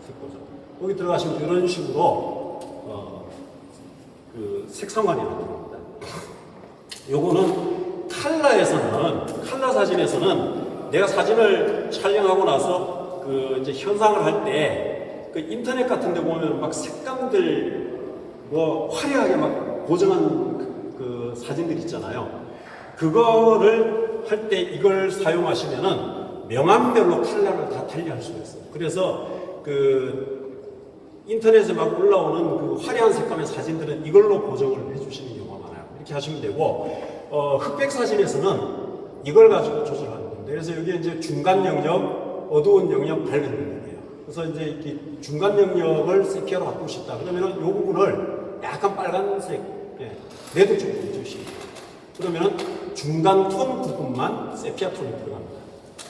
색보정. 여기 들어가시면 이런 식으로 그 색상관이 나옵니다. 요거는 칼라 사진에서는 내가 사진을 촬영하고 나서 그 이제 현상을 할 때 그 인터넷 같은 데 보면 막 색감들 뭐 화려하게 막 고정한 그 사진들 있잖아요. 그거를 할 때 이걸 사용하시면은 명암별로 컬러를 다 달리할 수가 있어요. 그래서 그 인터넷에 막 올라오는 그 화려한 색감의 사진들은 이걸로 보정을 해주시는 경우가 많아요. 이렇게 하시면 되고, 흑백 사진에서는 이걸 가지고 조절하는 겁니다. 그래서 여기 이제 중간 영역, 어두운 영역, 밝은 영역이에요. 그래서 이제 이렇게 중간 영역을 세피아로 바꾸고 싶다. 그러면은 이 부분을 약간 빨간색, 레드 쪽으로 해주시면 돼요. 그러면은 중간 톤 부분만 세피아 톤이 들어갑니다.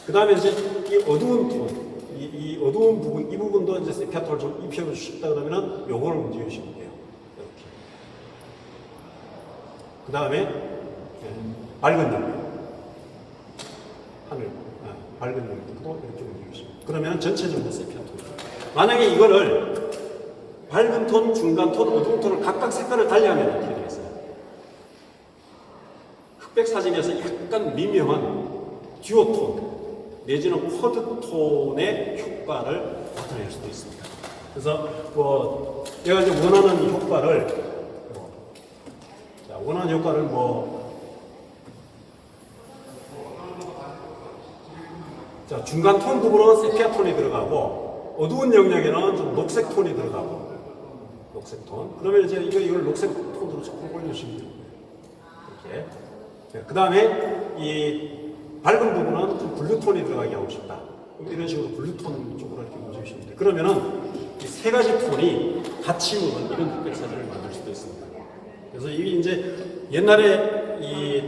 그 다음에 이제 이 어두운 톤, 이 어두운 부분, 이 부분도 이제 세피아 톤을 좀 입혀주고 싶다 그러면은 요거를 움직여주시면 돼요. 이렇게. 그 다음에 밝은 영역. 하늘, 밝은 영역도 이렇게 움직여주시면 돼요. 그러면 전체적으로 세피아 톤. 만약에 이거를 밝은 톤, 중간 톤, 어두운 톤을 각각 색깔을 달리하면 어떻게 되겠어요? 흑백 사진에서 약간 미묘한 듀오톤 내지는 쿼드톤의 효과를 나타낼 수도 있습니다. 그래서 내가 이제 원하는 효과를 자, 중간 톤 부분은 세피아 톤이 들어가고 어두운 영역에는 좀 녹색 톤이 들어가고 녹색 톤. 그러면 이제 이걸 녹색 톤으로 조금 올려주시면 됩니다. 이렇게. 그 다음에 이 밝은 부분은 좀 블루톤이 들어가게 하고 싶다. 이런 식으로 블루톤 쪽으로 이렇게 움직이시면 돼요. 그러면은 이 세 가지 톤이 같이 오는 이런 흑백 사진을 만들 수도 있습니다. 그래서 이게 이제 옛날에 이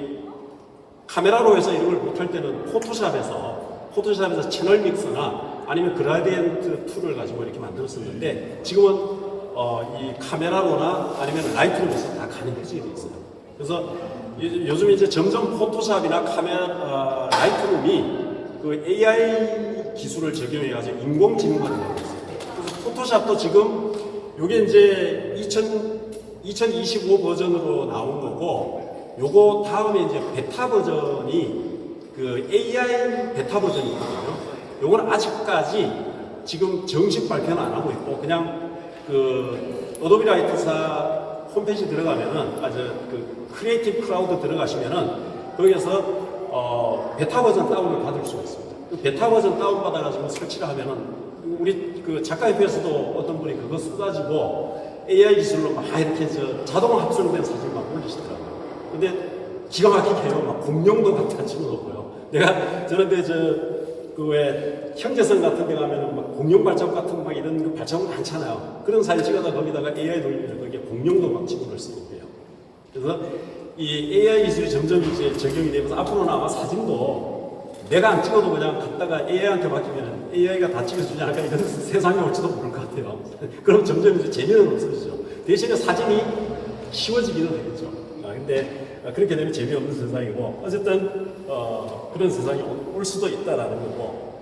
카메라로 해서 이런 걸 못할 때는 포토샵에서 채널 믹서나 아니면 그라디언트 툴을 가지고 이렇게 만들었었는데 지금은 이 카메라로나 아니면 라이트룸에서 다 가능해지게 돼 있어요. 그래서 요즘 이제 점점 포토샵이나 카메라, 라이트룸이 그 AI 기술을 적용해가지고 인공지능화를 되고 있어요. 그래서 포토샵도 지금 이게 이제 2025 버전으로 나온 거고, 요거 다음에 이제 베타 버전이 그 AI 베타 버전이거든요. 요건 아직까지 지금 정식 발표는 안 하고 있고, 그냥 그 어도비 라이트사 홈페이지 들어가면은 그 크리에이티브 클라우드 들어가시면은 거기에서 베타 버전 다운을 받을 수가 있습니다. 그 베타 버전 다운 받아가지고 설치를 하면은 우리 그 작가협회에서도 어떤 분이 그거 써가지고 AI 기술로 막 이렇게 자동 합성된 사진 막 올리시더라고요. 근데 기가 막히게 해요. 막 공룡도 막 다 집어넣고요. 내가 저런데 그 왜 형제성 같은 데 가면은 막 공룡 발자국 같은 막 이런 그 발자국 많잖아요. 그런 사진 찍어다 거기다가 AI 돌리면 거기에 공룡도 막 집어넣을 수 있고요. 그래서 이 AI 기술이 점점 이제 적용이 되면서 앞으로는 아마 사진도 내가 안 찍어도 그냥 갖다가 AI한테 맡기면 AI가 다 찍어주지 않을까 이런 세상이 올지도 모를 것 같아요. 그럼 점점 이제 재미는 없어지죠. 대신에 사진이 쉬워지기는 되겠죠. 근데 그렇게 되면 재미없는 세상이고, 어쨌든 그런 세상이 올 수도 있다라는 거고,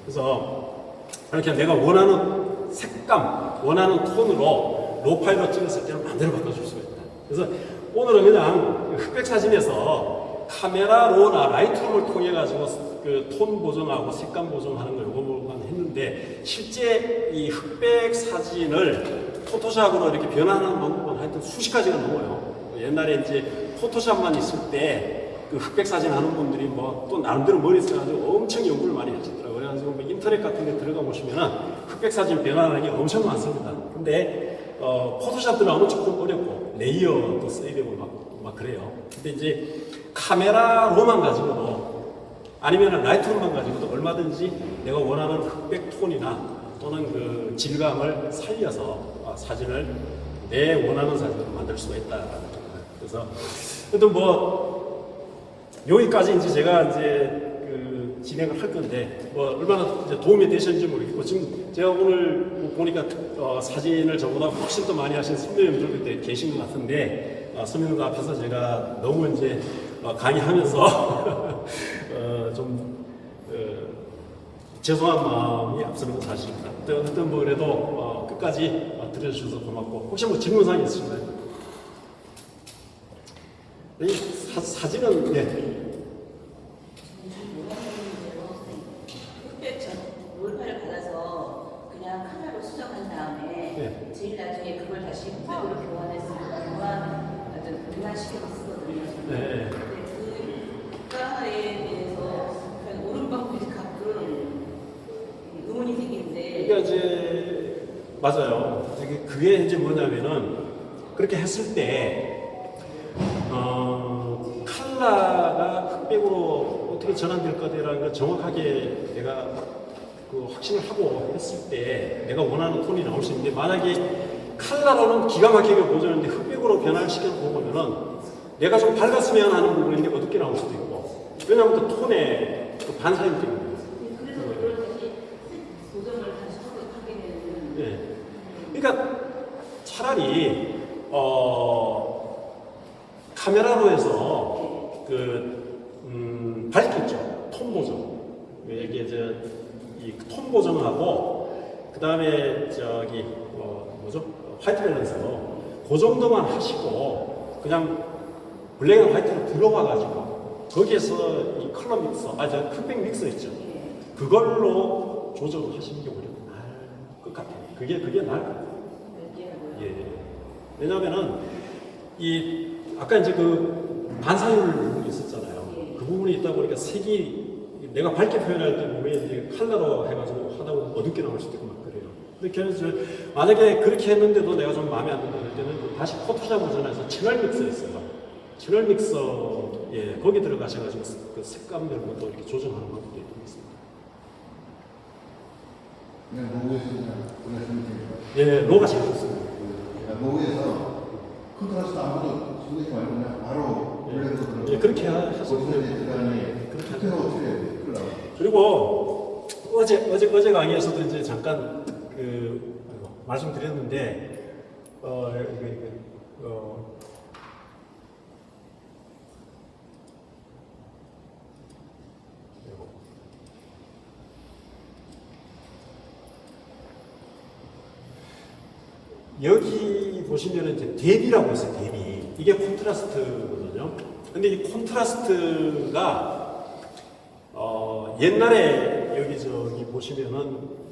그래서 이렇게 내가 원하는 색감, 원하는 톤으로 로파일로 찍었을 때는 마음대로 바꿔줄 수가 있다. 그래서 오늘은 그냥 흑백 사진에서 카메라로나 라이트룸을 통해 가지고 그 톤 보정하고 색감 보정하는 걸 요거만 했는데, 실제 이 흑백 사진을 포토샵으로 이렇게 변환하는 방법은 하여튼 수십 가지가 넘어요. 옛날에 이제 포토샵만 있을 때 그 흑백 사진 하는 분들이 뭐 또 나름대로 머리 써가지고 엄청 연구를 많이 하시더라고요. 그래가지고 뭐 인터넷 같은 데 들어가 보시면은 흑백 사진 변환하는 게 엄청 많습니다. 근데 포토샵 들어가면 조금 어렵고 레이어도 써야 되고 막 그래요. 근데 이제 카메라로만 가지고도 아니면 라이트룸만 가지고도 얼마든지 내가 원하는 흑백 톤이나 또는 그 질감을 살려서 사진을 내 원하는 사진으로 만들 수가 있다라는 거예요. 그래서 하여튼 뭐 여기까지 이제 제가 이제 그 진행을 할 건데 뭐 얼마나 이제 도움이 되셨는지 모르겠고, 지금 제가 오늘 보니까 사진을 저보다 훨씬 더 많이 하신 선배님들도 계신 것 같은데 선배님들 앞에서 제가 너무 이제 강의하면서 좀 죄송한 마음이 앞서는 건 사실입니다. 어떤 뭐 그래도 끝까지 들어주셔서 고맙고, 혹시 뭐 질문사항이 있으신가요? 이 사진은 롤파를 받아서 그냥 카메라로 수정한 다음에 제일 나중에 그걸 다시 흑백으로 교환시켜서 쓰거든요. 근데 그 까마에 대해서 옳은 방법이 가끔 의문이 생기는데. 그러니까 이제 맞아요. 그게 이제 뭐냐면은 그렇게 했을 때 컬러가 흑백으로 어떻게 전환될 거라는 걸 정확하게 내가 그 확신을 하고 했을 때 내가 원하는 톤이 나올 수 있는데, 만약에 컬러로는 기가 막히게 보여주는데 흑백으로 변환시켜서 보면은 내가 좀 밝았으면 하는 부분인데 어둡게 나올 수도 있고, 왜냐하면 그 톤의 그 반사이기 때문에. 그래서 그걸 다시 조정을 다시 하게 되는. 그러니까 차라리 카메라로 해서 밝겠죠. 톤 보정. 이게 이 톤 보정하고 그 다음에 화이트 밸런스로 그 정도만 하시고 그냥 블랙 앤 화이트로 들어와 가지고 거기에서 이 컬러 믹서, 흑백 믹서 있죠. 그걸로 조정을 하시는 게 오히려 나을 것 같아요. 그게 나을 것 같아요. 왜냐하면은 아까 이제 그 반사율 부분이 있었잖아요. 그 부분이 있다 보니까 색이 내가 밝게 표현할 때 보면 이제 컬러로 해가지고 하다 보면 어둡게 나올 수도 있고 막 그래요. 근데 그래서 만약에 그렇게 했는데도 내가 좀 마음에 안 든다 그럴 때는 다시 포토샵 버전에서 채널 믹서 있어요. 채널 믹서 거기 들어가셔가지고 그 색감별로 또 이렇게 조정하는 방법도 있습니다. 그냥 노후에서 그냥 보내시면 돼요. 예, 로가 제일 좋습니다. 노후에서 컨트라스트 아무도 손대지 말고 그냥 바로 블랙으로 들어가고. 예, 그렇게 하시면 거기서 이제 들어가니 그렇게 그렇게 어떻게 해야 돼요? 그리고 어제 강의에서도 이제 잠깐 말씀드렸는데 여기 보시면 이제 대비라고 있어요. 대비. 이게 콘트라스트거든요. 근데 이 콘트라스트가 옛날에 여기 보시면은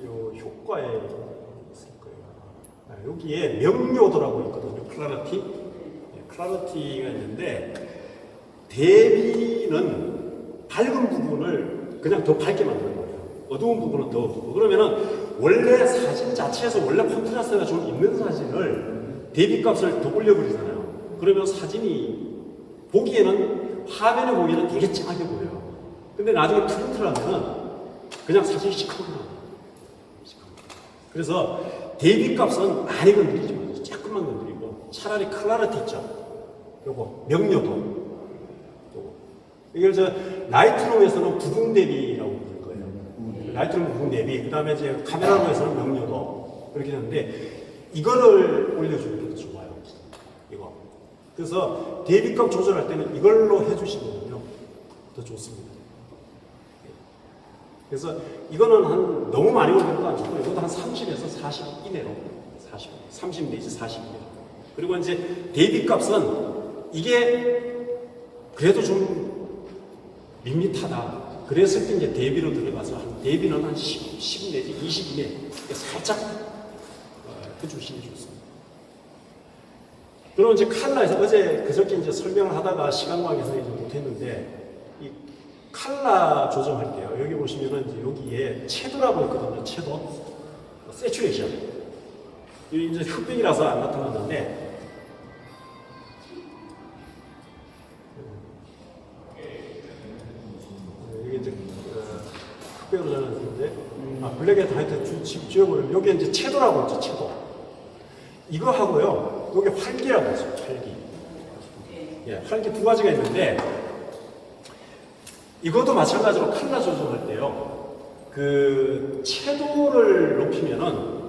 요 효과에 있을 거예요. 여기에 명료도라고 있거든요. 클라리티. 클라리티가 있는데 대비는 밝은 부분을 그냥 더 밝게 만드는 거예요. 어두운 부분은 더 어둡고. 그러면은 원래 사진 자체에서 원래 콘트라스트가 좀 있는 사진을 대비값을 더 올려버리잖아요. 그러면 사진이 보기에는 화면에 보기에는 되게 쨍하게 보여요. 근데 나중에 프린트를 하면은 그냥 사진이 시커멓게 나와요. 그래서 대비값은 많이 건드리지 마세요. 조금만 건드리고 차라리 클라리티 있죠. 요거 명료도. 요거. 이걸 라이트룸에서는 부분 대비라고 부를 거예요. 라이트룸 부분 대비. 그다음에 이제 카메라로에서는 명료도. 그렇게 되는데 이거를 올려주는 게 더 좋아요. 이거. 그래서 대비값 조절할 때는 이걸로 해주시면요 더 좋습니다. 그래서 이거는 너무 많이 올리는 거 안 좋고, 이것도 한 30에서 40 이내로, 30 내지 40 이내로. 그리고 이제 대비값은 이게 그래도 좀 밋밋하다. 그랬을 때 이제 대비로 들어가서 대비는 한 10 내지 20 이내 살짝 해주시는 게 좋습니다. 그럼 이제 칼라에서 그저께 이제 설명을 하다가 시간 관계에서 이제 못했는데, 이 칼라 조정할게요. 여기 보시면은 이제 여기에 채도라고 있거든요. 채도. 세츄레이션. 여기 이제 흑백이라서 안 나타났는데, 여기 이제 흑백으로 전했는데, 블랙에 다이어트 지워버리면 여기 이제 채도라고 있죠. 채도. 이거 하고요. 여기 활기라고 있어요. 활기. 예, 활기 두 가지가 있는데, 이것도 마찬가지로 칼라 조정할 때요. 그 채도를 높이면은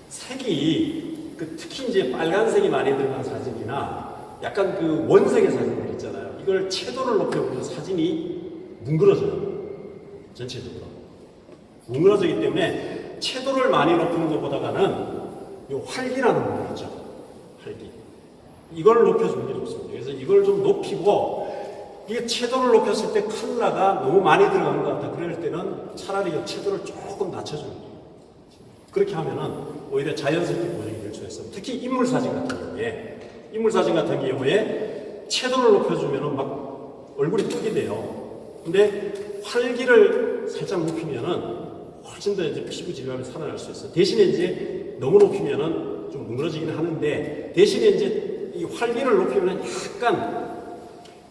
색이 특히 이제 빨간색이 많이 들어간 사진이나 약간 그 원색의 사진들 있잖아요. 이걸 채도를 높여보면 사진이 뭉그러져요. 전체적으로 뭉그러지기 때문에 채도를 많이 높이는 것보다는 요 활기라는 부분 있죠. 활기. 이걸 높여주는 게 좋습니다. 그래서 이걸 좀 높이고, 이게 채도를 높였을 때 컬러가 너무 많이 들어간 것 같다. 그럴 때는 차라리 이 채도를 조금 낮춰주는 거예요. 그렇게 하면은 오히려 자연스럽게 보정이 될 수가 있어요. 특히 인물 사진 같은 경우에 채도를 높여주면은 막 얼굴이 뜨게 돼요. 근데 활기를 살짝 높이면은 훨씬 더 이제 피부 질감이 살아날 수 있어요. 대신에 이제 너무 높이면은 좀 뭉그러지긴 하는데, 대신에 이제 이 활기를 높이면 약간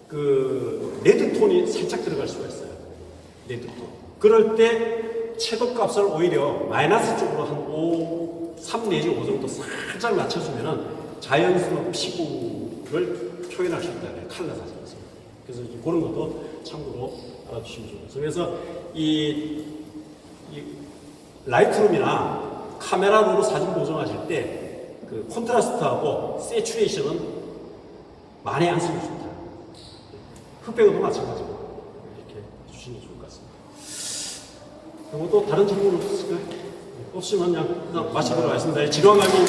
그 레드톤이 살짝 들어갈 수가 있어요. 레드톤. 그럴 때 채도 값을 오히려 마이너스 쪽으로 한 3 내지 5 정도 살짝 낮춰주면은 자연스러운 피부를 표현할 수 있다. 칼라 사진에서. 그래서 그런 것도 참고로 알아주시면 좋겠어요. 그래서 이 라이트룸이나 카메라로 사진 보정하실 때 그 콘트라스트하고 세츄레이션은 많이 안 쓰면 좋다. 흑백으로 마찬가지로 이렇게 해주시는 게 좋을 것 같습니다. 그리고 또 다른 질문 없으면 그냥 마치도록 하겠습니다. 지루한 강의